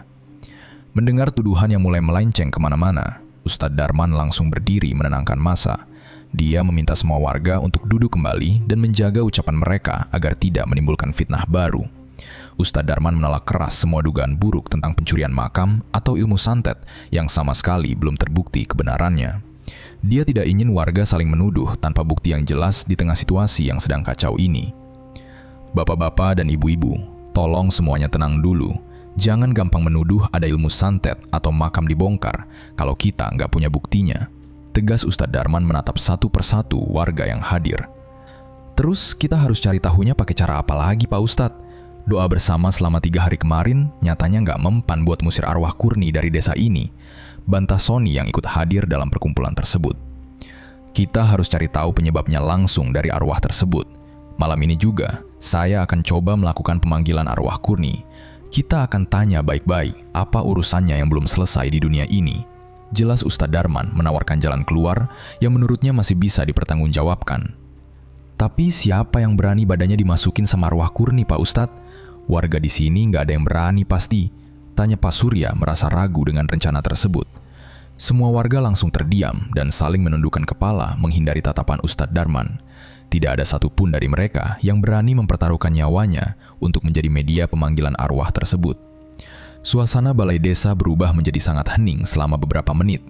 Mendengar tuduhan yang mulai melenceng kemana-mana, Ustadz Darman langsung berdiri menenangkan massa. Dia meminta semua warga untuk duduk kembali dan menjaga ucapan mereka agar tidak menimbulkan fitnah baru. Ustadz Darman menolak keras semua dugaan buruk tentang pencurian makam atau ilmu santet yang sama sekali belum terbukti kebenarannya. Dia tidak ingin warga saling menuduh tanpa bukti yang jelas di tengah situasi yang sedang kacau ini. Bapak-bapak dan ibu-ibu, tolong semuanya tenang dulu. Jangan gampang menuduh ada ilmu santet atau makam dibongkar kalau kita nggak punya buktinya. Tegas Ustadz Darman menatap satu persatu warga yang hadir. Terus kita harus cari tahunya pakai cara apa lagi Pak Ustadz? Doa bersama selama 3 hari kemarin nyatanya nggak mempan buat musir arwah Kurni dari desa ini. Bantah Sony yang ikut hadir dalam perkumpulan tersebut. Kita harus cari tahu penyebabnya langsung dari arwah tersebut. Malam ini juga, saya akan coba melakukan pemanggilan arwah Kurni. Kita akan tanya baik-baik apa urusannya yang belum selesai di dunia ini. Jelas Ustadz Darman menawarkan jalan keluar yang menurutnya masih bisa dipertanggungjawabkan. Tapi siapa yang berani badannya dimasukin sama arwah Kurni Pak Ustadz? Warga di sini nggak ada yang berani pasti. Tanya Pak Surya merasa ragu dengan rencana tersebut. Semua warga langsung terdiam dan saling menundukkan kepala menghindari tatapan Ustadz Darman. Tidak ada satupun dari mereka yang berani mempertaruhkan nyawanya untuk menjadi media pemanggilan arwah tersebut. Suasana balai desa berubah menjadi sangat hening selama beberapa menit.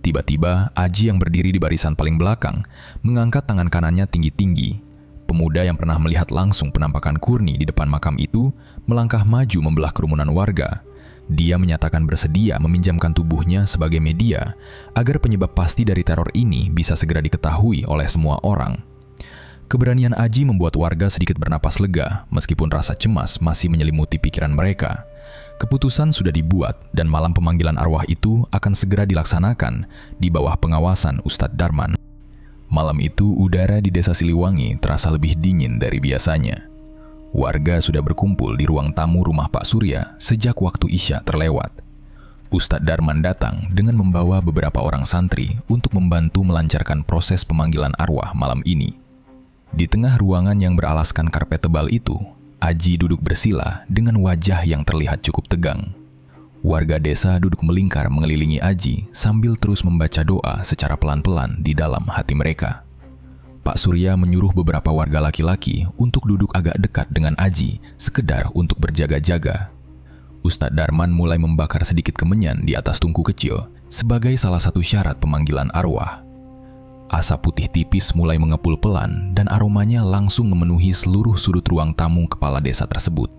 Tiba-tiba, Aji yang berdiri di barisan paling belakang mengangkat tangan kanannya tinggi-tinggi. Pemuda yang pernah melihat langsung penampakan Kurni di depan makam itu melangkah maju membelah kerumunan warga. Dia menyatakan bersedia meminjamkan tubuhnya sebagai media agar penyebab pasti dari teror ini bisa segera diketahui oleh semua orang. Keberanian Aji membuat warga sedikit bernapas lega meskipun rasa cemas masih menyelimuti pikiran mereka. Keputusan sudah dibuat dan malam pemanggilan arwah itu akan segera dilaksanakan di bawah pengawasan Ustadz Darman. Malam itu udara di desa Siliwangi terasa lebih dingin dari biasanya. Warga sudah berkumpul di ruang tamu rumah Pak Surya sejak waktu Isya terlewat. Ustadz Darman datang dengan membawa beberapa orang santri untuk membantu melancarkan proses pemanggilan arwah malam ini. Di tengah ruangan yang beralaskan karpet tebal itu, Aji duduk bersila dengan wajah yang terlihat cukup tegang. Warga desa duduk melingkar mengelilingi Aji sambil terus membaca doa secara pelan-pelan di dalam hati mereka. Pak Surya menyuruh beberapa warga laki-laki untuk duduk agak dekat dengan Aji, sekedar untuk berjaga-jaga. Ustadz Darman mulai membakar sedikit kemenyan di atas tungku kecil sebagai salah satu syarat pemanggilan arwah. Asap putih tipis mulai mengepul pelan dan aromanya langsung memenuhi seluruh sudut ruang tamu kepala desa tersebut.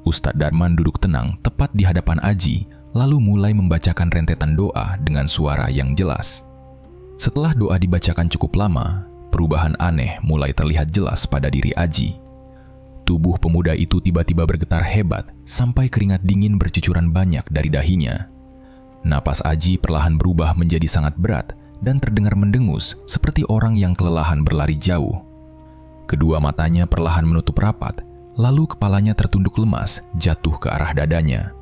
Ustadz Darman duduk tenang tepat di hadapan Aji, lalu mulai membacakan rentetan doa dengan suara yang jelas. Setelah doa dibacakan cukup lama, perubahan aneh mulai terlihat jelas pada diri Aji. Tubuh pemuda itu tiba-tiba bergetar hebat sampai keringat dingin bercucuran banyak dari dahinya. Napas Aji perlahan berubah menjadi sangat berat dan terdengar mendengus seperti orang yang kelelahan berlari jauh. Kedua matanya perlahan menutup rapat, lalu kepalanya tertunduk lemas jatuh ke arah dadanya.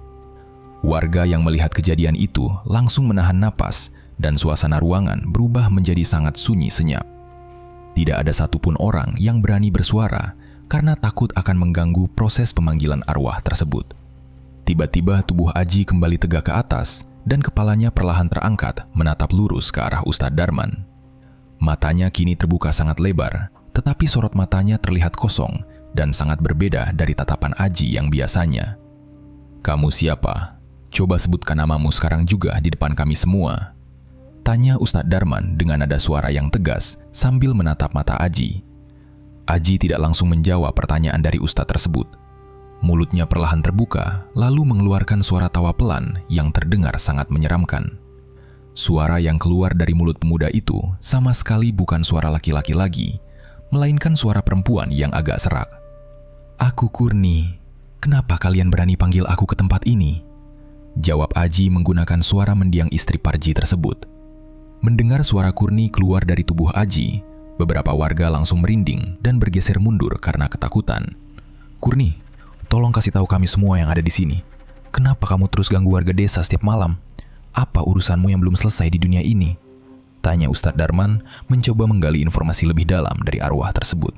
Warga yang melihat kejadian itu langsung menahan napas dan suasana ruangan berubah menjadi sangat sunyi senyap. Tidak ada satupun orang yang berani bersuara karena takut akan mengganggu proses pemanggilan arwah tersebut. Tiba-tiba tubuh Aji kembali tegak ke atas dan kepalanya perlahan terangkat menatap lurus ke arah Ustadz Darman. Matanya kini terbuka sangat lebar, tetapi sorot matanya terlihat kosong dan sangat berbeda dari tatapan Aji yang biasanya. "Kamu siapa? Coba sebutkan namamu sekarang juga di depan kami semua," tanya Ustadz Darman dengan nada suara yang tegas sambil menatap mata Aji. Aji tidak langsung menjawab pertanyaan dari Ustadz tersebut. Mulutnya perlahan terbuka, lalu mengeluarkan suara tawa pelan yang terdengar sangat menyeramkan. Suara yang keluar dari mulut pemuda itu sama sekali bukan suara laki-laki lagi, melainkan suara perempuan yang agak serak. "Aku Kurni. Kenapa kalian berani panggil aku ke tempat ini?" jawab Aji menggunakan suara mendiang istri Parji tersebut. Mendengar suara Kurni keluar dari tubuh Aji, beberapa warga langsung merinding dan bergeser mundur karena ketakutan. "Kurni, tolong kasih tahu kami semua yang ada di sini. Kenapa kamu terus ganggu warga desa setiap malam? Apa urusanmu yang belum selesai di dunia ini?" tanya Ustadz Darman mencoba menggali informasi lebih dalam dari arwah tersebut.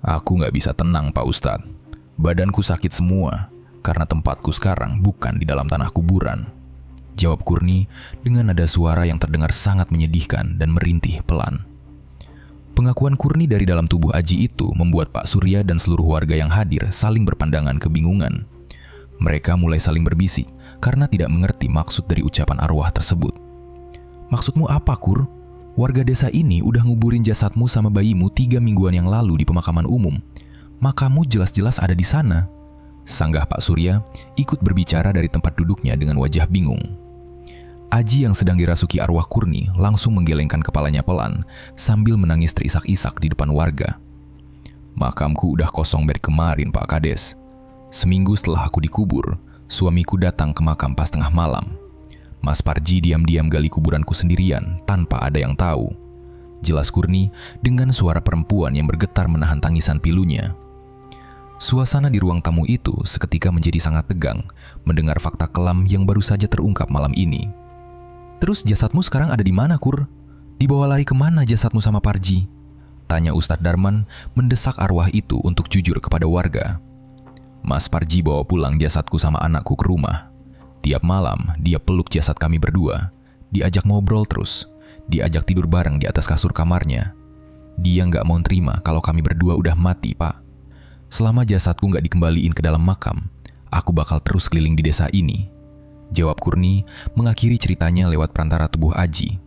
"Aku nggak bisa tenang, Pak Ustadz. Badanku sakit semua karena tempatku sekarang bukan di dalam tanah kuburan," jawab Kurni dengan nada suara yang terdengar sangat menyedihkan dan merintih pelan. Pengakuan Kurni dari dalam tubuh Aji itu membuat Pak Surya dan seluruh warga yang hadir saling berpandangan kebingungan. Mereka mulai saling berbisik karena tidak mengerti maksud dari ucapan arwah tersebut. "Maksudmu apa, Kur? Warga desa ini udah nguburin jasadmu sama bayimu 3 mingguan yang lalu di pemakaman umum. Makamu jelas-jelas ada di sana," sanggah Pak Surya ikut berbicara dari tempat duduknya dengan wajah bingung. Aji yang sedang dirasuki arwah Kurni langsung menggelengkan kepalanya pelan sambil menangis terisak-isak di depan warga. "Makamku udah kosong dari kemarin, Pak Kades. Seminggu setelah aku dikubur, suamiku datang ke makam pas tengah malam. Mas Parji diam-diam gali kuburanku sendirian tanpa ada yang tahu," jelas Kurni dengan suara perempuan yang bergetar menahan tangisan pilunya. Suasana di ruang tamu itu seketika menjadi sangat tegang mendengar fakta kelam yang baru saja terungkap malam ini. "Terus jasadmu sekarang ada di mana, Kur? Dibawa lari kemana jasadmu sama Parji?" tanya Ustadz Darman mendesak arwah itu untuk jujur kepada warga. "Mas Parji bawa pulang jasadku sama anakku ke rumah. Tiap malam dia peluk jasad kami berdua. Diajak ngobrol terus. Diajak tidur bareng di atas kasur kamarnya. Dia nggak mau terima kalau kami berdua udah mati, Pak. Selama jasadku nggak dikembaliin ke dalam makam, aku bakal terus keliling di desa ini," jawab Kurni mengakhiri ceritanya lewat perantara tubuh Aji.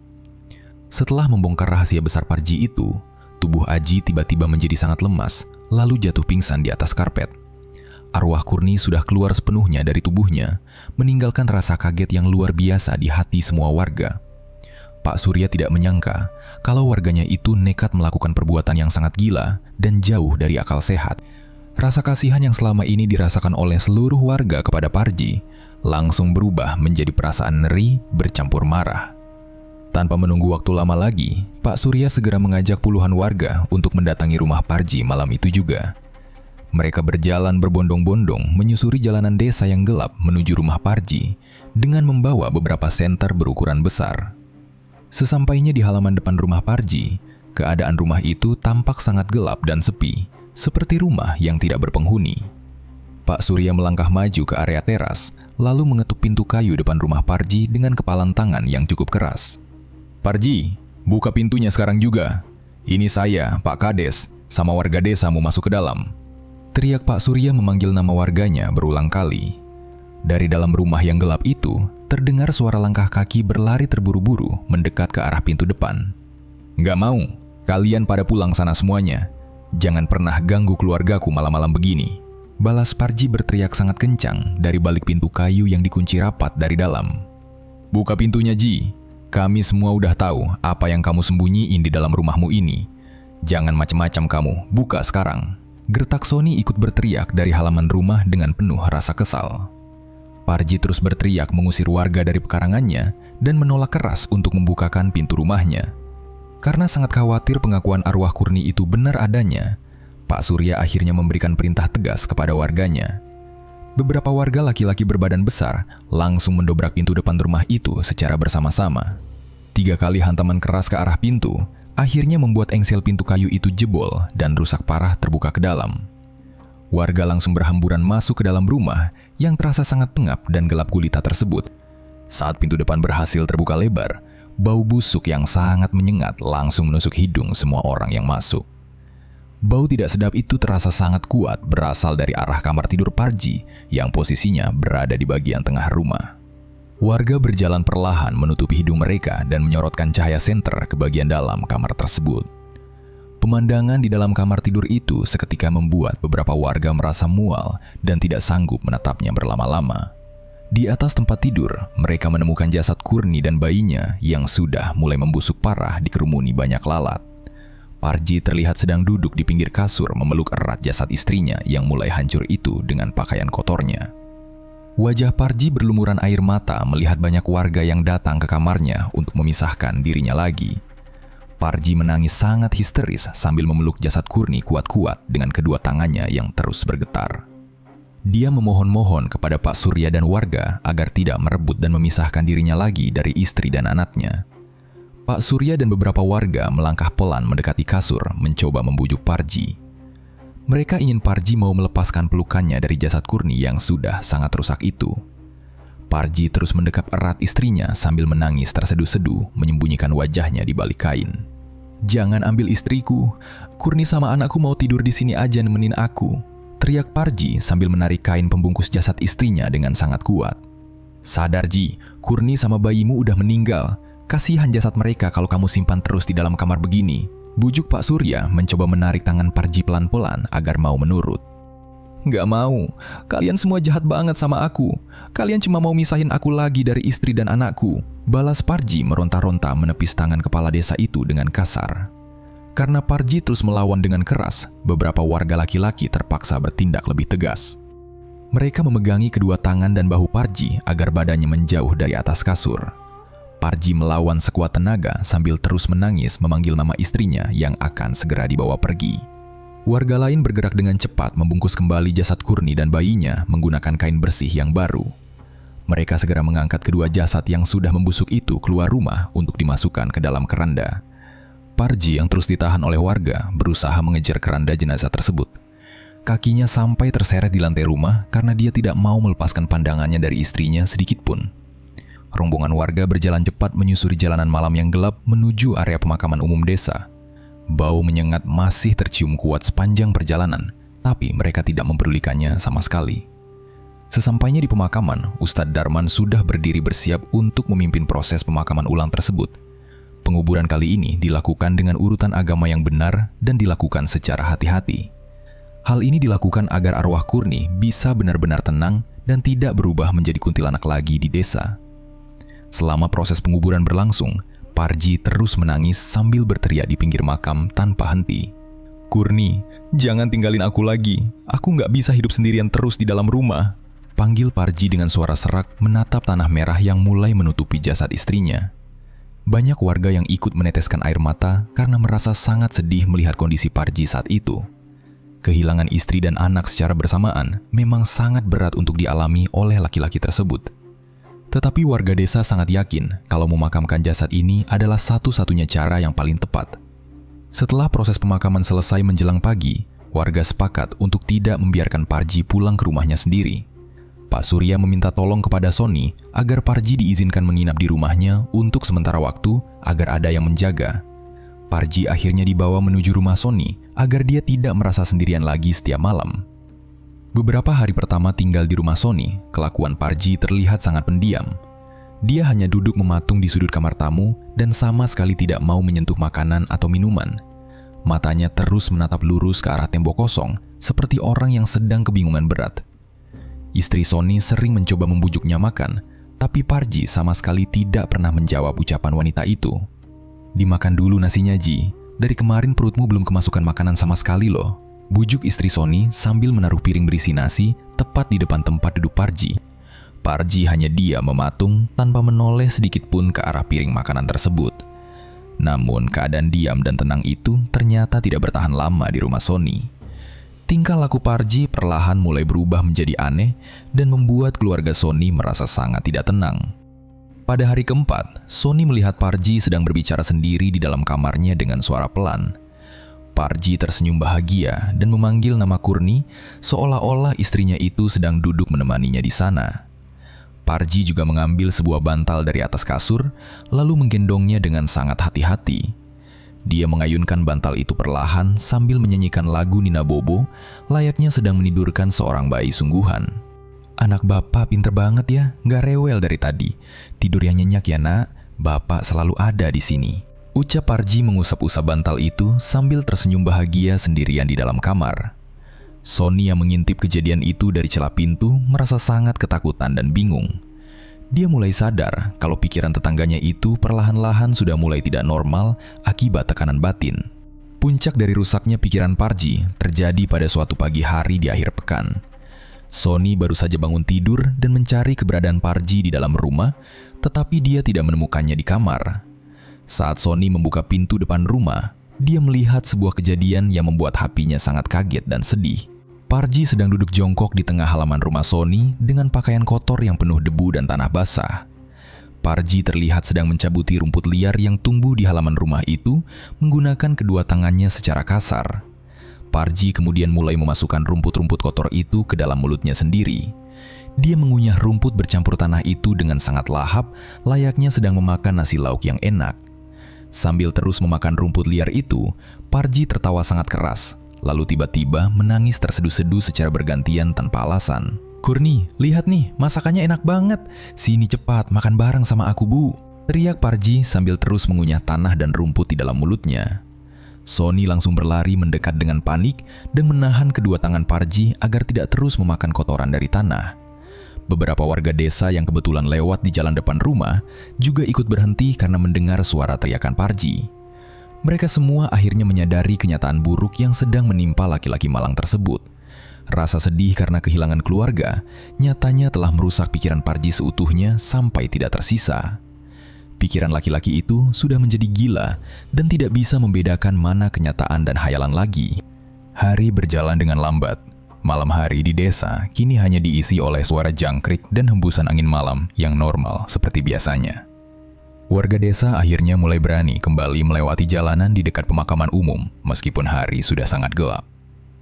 Setelah membongkar rahasia besar Parji itu, tubuh Aji tiba-tiba menjadi sangat lemas lalu jatuh pingsan di atas karpet. Arwah Kurni sudah keluar sepenuhnya dari tubuhnya, meninggalkan rasa kaget yang luar biasa di hati semua warga. Pak Surya tidak menyangka kalau warganya itu nekat melakukan perbuatan yang sangat gila dan jauh dari akal sehat. Rasa kasihan yang selama ini dirasakan oleh seluruh warga kepada Parji langsung berubah menjadi perasaan ngeri bercampur marah. Tanpa menunggu waktu lama lagi, Pak Surya segera mengajak puluhan warga untuk mendatangi rumah Parji malam itu juga. Mereka berjalan berbondong-bondong menyusuri jalanan desa yang gelap menuju rumah Parji dengan membawa beberapa senter berukuran besar. Sesampainya di halaman depan rumah Parji, keadaan rumah itu tampak sangat gelap dan sepi, seperti rumah yang tidak berpenghuni. Pak Surya melangkah maju ke area teras, lalu mengetuk pintu kayu depan rumah Parji dengan kepalan tangan yang cukup keras. "Parji, buka pintunya sekarang juga. Ini saya, Pak Kades, sama warga desa mau masuk ke dalam," teriak Pak Surya memanggil nama warganya berulang kali. Dari dalam rumah yang gelap itu, terdengar suara langkah kaki berlari terburu-buru mendekat ke arah pintu depan. "Nggak mau, kalian pada pulang sana semuanya. Jangan pernah ganggu keluargaku malam-malam begini," balas Parji berteriak sangat kencang dari balik pintu kayu yang dikunci rapat dari dalam. "Buka pintunya, Ji. Kami semua udah tahu apa yang kamu sembunyiin di dalam rumahmu ini. Jangan macam-macam kamu, buka sekarang," gertak Sony ikut berteriak dari halaman rumah dengan penuh rasa kesal. Parji terus berteriak mengusir warga dari pekarangannya dan menolak keras untuk membukakan pintu rumahnya. Karena sangat khawatir pengakuan arwah Kurni itu benar adanya, Pak Surya akhirnya memberikan perintah tegas kepada warganya. Beberapa warga laki-laki berbadan besar langsung mendobrak pintu depan rumah itu secara bersama-sama. 3 kali hantaman keras ke arah pintu akhirnya membuat engsel pintu kayu itu jebol dan rusak parah terbuka ke dalam. Warga langsung berhamburan masuk ke dalam rumah yang terasa sangat pengap dan gelap gulita tersebut. Saat pintu depan berhasil terbuka lebar, bau busuk yang sangat menyengat langsung menusuk hidung semua orang yang masuk. Bau tidak sedap itu terasa sangat kuat berasal dari arah kamar tidur Parji yang posisinya berada di bagian tengah rumah. Warga berjalan perlahan menutupi hidung mereka dan menyorotkan cahaya senter ke bagian dalam kamar tersebut. Pemandangan di dalam kamar tidur itu seketika membuat beberapa warga merasa mual dan tidak sanggup menatapnya berlama-lama. Di atas tempat tidur, mereka menemukan jasad Kurni dan bayinya yang sudah mulai membusuk parah dikerumuni banyak lalat. Parji terlihat sedang duduk di pinggir kasur memeluk erat jasad istrinya yang mulai hancur itu dengan pakaian kotornya. Wajah Parji berlumuran air mata melihat banyak warga yang datang ke kamarnya untuk memisahkan dirinya lagi. Parji menangis sangat histeris sambil memeluk jasad Kurni kuat-kuat dengan kedua tangannya yang terus bergetar. Dia memohon-mohon kepada Pak Surya dan warga agar tidak merebut dan memisahkan dirinya lagi dari istri dan anaknya. Pak Surya dan beberapa warga melangkah pelan mendekati kasur mencoba membujuk Parji. Mereka ingin Parji mau melepaskan pelukannya dari jasad Kurni yang sudah sangat rusak itu. Parji terus mendekap erat istrinya sambil menangis terseduh-seduh menyembunyikan wajahnya di balik kain. "Jangan ambil istriku, Kurni sama anakku mau tidur di sini aja nemenin aku," teriak Parji sambil menarik kain pembungkus jasad istrinya dengan sangat kuat. "Sadar Ji, Kurni sama bayimu udah meninggal. Kasihan jasad mereka kalau kamu simpan terus di dalam kamar begini," bujuk Pak Surya mencoba menarik tangan Parji pelan-pelan agar mau menurut. "Nggak mau, kalian semua jahat banget sama aku. Kalian cuma mau misahin aku lagi dari istri dan anakku," balas Parji meronta-ronta menepis tangan kepala desa itu dengan kasar. Karena Parji terus melawan dengan keras, beberapa warga laki-laki terpaksa bertindak lebih tegas. Mereka memegangi kedua tangan dan bahu Parji agar badannya menjauh dari atas kasur. Parji melawan sekuat tenaga sambil terus menangis memanggil nama istrinya yang akan segera dibawa pergi. Warga lain bergerak dengan cepat membungkus kembali jasad Kurni dan bayinya menggunakan kain bersih yang baru. Mereka segera mengangkat kedua jasad yang sudah membusuk itu keluar rumah untuk dimasukkan ke dalam keranda. Parji yang terus ditahan oleh warga berusaha mengejar keranda jenazah tersebut. Kakinya sampai terseret di lantai rumah karena dia tidak mau melepaskan pandangannya dari istrinya sedikit pun. Rombongan warga berjalan cepat menyusuri jalanan malam yang gelap menuju area pemakaman umum desa. Bau menyengat masih tercium kuat sepanjang perjalanan, tapi mereka tidak mempedulikannya sama sekali. Sesampainya di pemakaman, Ustadz Darman sudah berdiri bersiap untuk memimpin proses pemakaman ulang tersebut. Penguburan kali ini dilakukan dengan urutan agama yang benar dan dilakukan secara hati-hati. Hal ini dilakukan agar arwah Kurni bisa benar-benar tenang dan tidak berubah menjadi kuntilanak lagi di desa. Selama proses penguburan berlangsung, Parji terus menangis sambil berteriak di pinggir makam tanpa henti. "Kurni, jangan tinggalin aku lagi. Aku nggak bisa hidup sendirian terus di dalam rumah," panggil Parji dengan suara serak menatap tanah merah yang mulai menutupi jasad istrinya. Banyak warga yang ikut meneteskan air mata karena merasa sangat sedih melihat kondisi Parji saat itu. Kehilangan istri dan anak secara bersamaan memang sangat berat untuk dialami oleh laki-laki tersebut. Tetapi warga desa sangat yakin kalau memakamkan jasad ini adalah satu-satunya cara yang paling tepat. Setelah proses pemakaman selesai menjelang pagi, warga sepakat untuk tidak membiarkan Parji pulang ke rumahnya sendiri. Pak Surya meminta tolong kepada Sony agar Parji diizinkan menginap di rumahnya untuk sementara waktu agar ada yang menjaga. Parji akhirnya dibawa menuju rumah Sony agar dia tidak merasa sendirian lagi setiap malam. Beberapa hari pertama tinggal di rumah Sony, kelakuan Parji terlihat sangat pendiam. Dia hanya duduk mematung di sudut kamar tamu dan sama sekali tidak mau menyentuh makanan atau minuman. Matanya terus menatap lurus ke arah tembok kosong, seperti orang yang sedang kebingungan berat. Istri Sony sering mencoba membujuknya makan, tapi Parji sama sekali tidak pernah menjawab ucapan wanita itu. "Dimakan dulu nasinya, Ji. Dari kemarin perutmu belum kemasukan makanan sama sekali loh," bujuk istri Sony sambil menaruh piring berisi nasi tepat di depan tempat duduk Parji. Parji hanya diam mematung tanpa menoleh sedikit pun ke arah piring makanan tersebut. Namun keadaan diam dan tenang itu ternyata tidak bertahan lama di rumah Sony. Tingkah laku Parji perlahan mulai berubah menjadi aneh dan membuat keluarga Sony merasa sangat tidak tenang. Pada hari keempat, Sony melihat Parji sedang berbicara sendiri di dalam kamarnya dengan suara pelan. Parji tersenyum bahagia dan memanggil nama Kurni seolah-olah istrinya itu sedang duduk menemaninya di sana. Parji juga mengambil sebuah bantal dari atas kasur lalu menggendongnya dengan sangat hati-hati. Dia mengayunkan bantal itu perlahan sambil menyanyikan lagu Nina Bobo layaknya sedang menidurkan seorang bayi sungguhan. "Anak bapak pinter banget ya, nggak rewel dari tadi. Tidur yang nyenyak ya nak, bapak selalu ada di sini," ucap Parji mengusap-usap bantal itu sambil tersenyum bahagia sendirian di dalam kamar. Sony yang mengintip kejadian itu dari celah pintu merasa sangat ketakutan dan bingung. Dia mulai sadar kalau pikiran tetangganya itu perlahan-lahan sudah mulai tidak normal akibat tekanan batin. Puncak dari rusaknya pikiran Parji terjadi pada suatu pagi hari di akhir pekan. Sony baru saja bangun tidur dan mencari keberadaan Parji di dalam rumah, tetapi dia tidak menemukannya di kamar. Saat Sony membuka pintu depan rumah, dia melihat sebuah kejadian yang membuat hatinya sangat kaget dan sedih. Parji sedang duduk jongkok di tengah halaman rumah Sony dengan pakaian kotor yang penuh debu dan tanah basah. Parji terlihat sedang mencabuti rumput liar yang tumbuh di halaman rumah itu menggunakan kedua tangannya secara kasar. Parji kemudian mulai memasukkan rumput-rumput kotor itu ke dalam mulutnya sendiri. Dia mengunyah rumput bercampur tanah itu dengan sangat lahap, layaknya sedang memakan nasi lauk yang enak. Sambil terus memakan rumput liar itu, Parji tertawa sangat keras, lalu tiba-tiba menangis terseduh-seduh secara bergantian tanpa alasan. "Kurni, lihat nih, masakannya enak banget. Sini cepat, makan bareng sama aku, Bu," teriak Parji sambil terus mengunyah tanah dan rumput di dalam mulutnya. Sony langsung berlari mendekat dengan panik dan menahan kedua tangan Parji agar tidak terus memakan kotoran dari tanah. Beberapa warga desa yang kebetulan lewat di jalan depan rumah juga ikut berhenti karena mendengar suara teriakan Parji. Mereka semua akhirnya menyadari kenyataan buruk yang sedang menimpa laki-laki malang tersebut. Rasa sedih karena kehilangan keluarga nyatanya telah merusak pikiran Parji seutuhnya sampai tidak tersisa. Pikiran laki-laki itu sudah menjadi gila dan tidak bisa membedakan mana kenyataan dan hayalan lagi. Hari berjalan dengan lambat. Malam hari di desa kini hanya diisi oleh suara jangkrik dan hembusan angin malam yang normal seperti biasanya. Warga desa akhirnya mulai berani kembali melewati jalanan di dekat pemakaman umum meskipun hari sudah sangat gelap.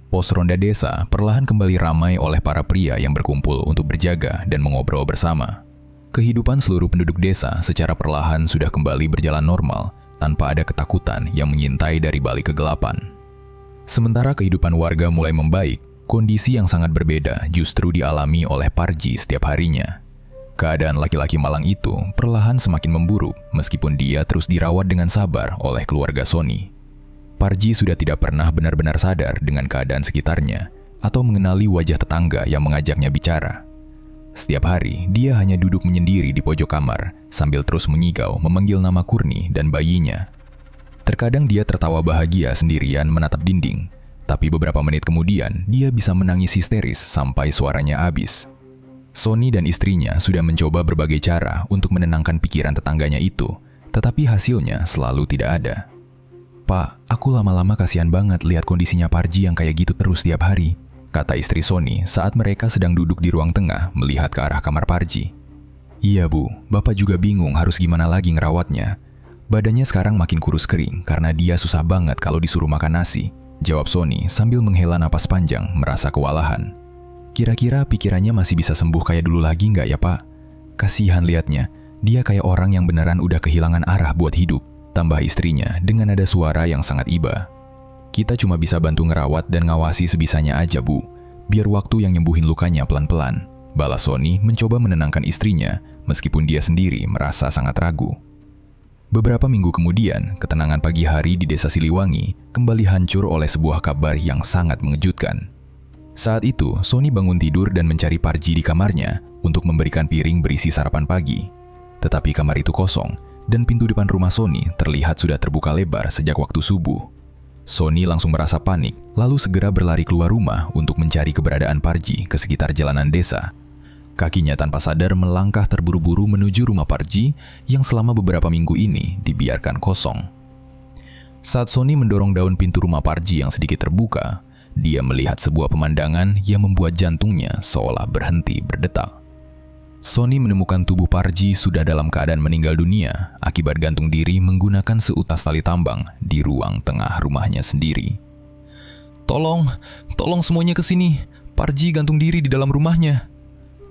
Pos ronda desa perlahan kembali ramai oleh para pria yang berkumpul untuk berjaga dan mengobrol bersama. Kehidupan seluruh penduduk desa secara perlahan sudah kembali berjalan normal tanpa ada ketakutan yang mengintai dari balik kegelapan. Sementara kehidupan warga mulai membaik, kondisi yang sangat berbeda justru dialami oleh Parji setiap harinya. Keadaan laki-laki malang itu perlahan semakin memburuk meskipun dia terus dirawat dengan sabar oleh keluarga Sony. Parji sudah tidak pernah benar-benar sadar dengan keadaan sekitarnya atau mengenali wajah tetangga yang mengajaknya bicara. Setiap hari, dia hanya duduk menyendiri di pojok kamar sambil terus mengigau memanggil nama Kurni dan bayinya. Terkadang dia tertawa bahagia sendirian menatap dinding, tapi beberapa menit kemudian dia bisa menangis histeris sampai suaranya habis. Sony dan istrinya sudah mencoba berbagai cara untuk menenangkan pikiran tetangganya itu, tetapi hasilnya selalu tidak ada. "Pak, aku lama-lama kasihan banget lihat kondisinya Parji yang kayak gitu terus tiap hari," kata istri Sony saat mereka sedang duduk di ruang tengah melihat ke arah kamar Parji. "Iya, Bu, Bapak juga bingung harus gimana lagi ngerawatnya. Badannya sekarang makin kurus kering karena dia susah banget kalau disuruh makan nasi," jawab Sony sambil menghela napas panjang merasa kewalahan. "Kira-kira pikirannya masih bisa sembuh kayak dulu lagi nggak ya, Pak? Kasihan liatnya, dia kayak orang yang beneran udah kehilangan arah buat hidup," tambah istrinya dengan nada suara yang sangat iba. "Kita cuma bisa bantu ngerawat dan ngawasi sebisanya aja, Bu. Biar waktu yang nyembuhin lukanya pelan-pelan," balas Sony mencoba menenangkan istrinya meskipun dia sendiri merasa sangat ragu. Beberapa minggu kemudian, ketenangan pagi hari di desa Siliwangi kembali hancur oleh sebuah kabar yang sangat mengejutkan. Saat itu, Sony bangun tidur dan mencari Parji di kamarnya untuk memberikan piring berisi sarapan pagi. Tetapi kamar itu kosong dan pintu depan rumah Sony terlihat sudah terbuka lebar sejak waktu subuh. Sony langsung merasa panik, lalu segera berlari keluar rumah untuk mencari keberadaan Parji ke sekitar jalanan desa. Kakinya tanpa sadar melangkah terburu-buru menuju rumah Parji yang selama beberapa minggu ini dibiarkan kosong. Saat Sony mendorong daun pintu rumah Parji yang sedikit terbuka, dia melihat sebuah pemandangan yang membuat jantungnya seolah berhenti berdetak. Sony menemukan tubuh Parji sudah dalam keadaan meninggal dunia akibat gantung diri menggunakan seutas tali tambang di ruang tengah rumahnya sendiri. Tolong semuanya ke sini. Parji gantung diri di dalam rumahnya,"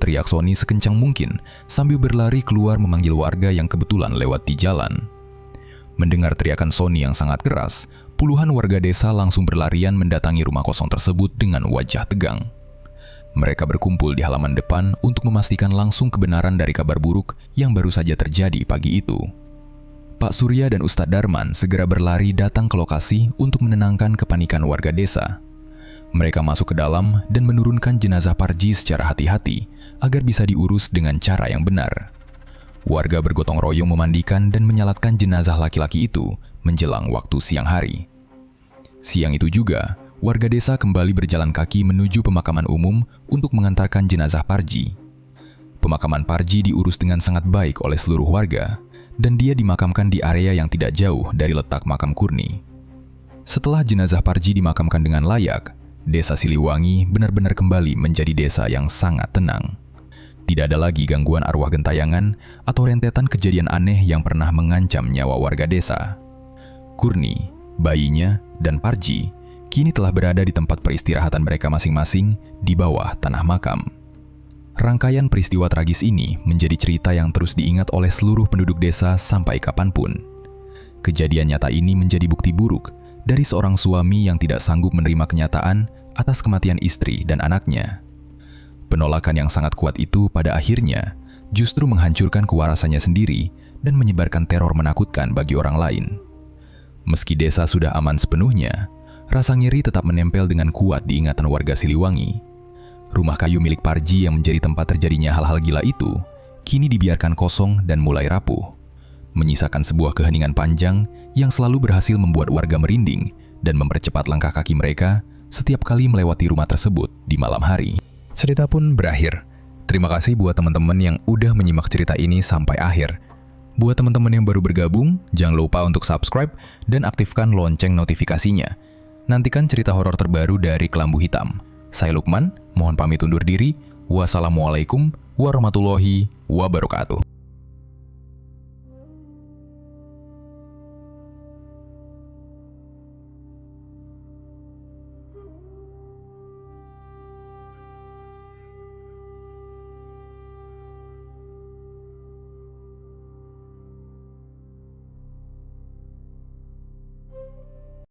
teriak Sony sekencang mungkin sambil berlari keluar memanggil warga yang kebetulan lewat di jalan. Mendengar teriakan Sony yang sangat keras, puluhan warga desa langsung berlarian mendatangi rumah kosong tersebut dengan wajah tegang. Mereka berkumpul di halaman depan untuk memastikan langsung kebenaran dari kabar buruk yang baru saja terjadi pagi itu. Pak Surya dan Ustadz Darman segera berlari datang ke lokasi untuk menenangkan kepanikan warga desa. Mereka masuk ke dalam dan menurunkan jenazah Parji secara hati-hati agar bisa diurus dengan cara yang benar. Warga bergotong royong memandikan dan menyalatkan jenazah laki-laki itu menjelang waktu siang hari. Siang itu juga, warga desa kembali berjalan kaki menuju pemakaman umum untuk mengantarkan jenazah Parji. Pemakaman Parji diurus dengan sangat baik oleh seluruh warga, dan dia dimakamkan di area yang tidak jauh dari letak makam Kurni. Setelah jenazah Parji dimakamkan dengan layak, desa Siliwangi benar-benar kembali menjadi desa yang sangat tenang. Tidak ada lagi gangguan arwah gentayangan atau rentetan kejadian aneh yang pernah mengancam nyawa warga desa. Kurni, bayinya, dan Parji kini telah berada di tempat peristirahatan mereka masing-masing di bawah tanah makam. Rangkaian peristiwa tragis ini menjadi cerita yang terus diingat oleh seluruh penduduk desa sampai kapanpun. Kejadian nyata ini menjadi bukti buruk dari seorang suami yang tidak sanggup menerima kenyataan atas kematian istri dan anaknya. Penolakan yang sangat kuat itu pada akhirnya justru menghancurkan kewarasannya sendiri dan menyebarkan teror menakutkan bagi orang lain. Meski desa sudah aman sepenuhnya, rasa ngeri tetap menempel dengan kuat di ingatan warga Siliwangi. Rumah kayu milik Parji yang menjadi tempat terjadinya hal-hal gila itu kini dibiarkan kosong dan mulai rapuh, menyisakan sebuah keheningan panjang yang selalu berhasil membuat warga merinding dan mempercepat langkah kaki mereka setiap kali melewati rumah tersebut di malam hari. Cerita pun berakhir. Terima kasih buat teman-teman yang udah menyimak cerita ini sampai akhir. Buat teman-teman yang baru bergabung, jangan lupa untuk subscribe dan aktifkan lonceng notifikasinya. Nantikan cerita horor terbaru dari Kelambu Hitam. Saya Lukman, mohon pamit undur diri. Wassalamualaikum warahmatullahi wabarakatuh.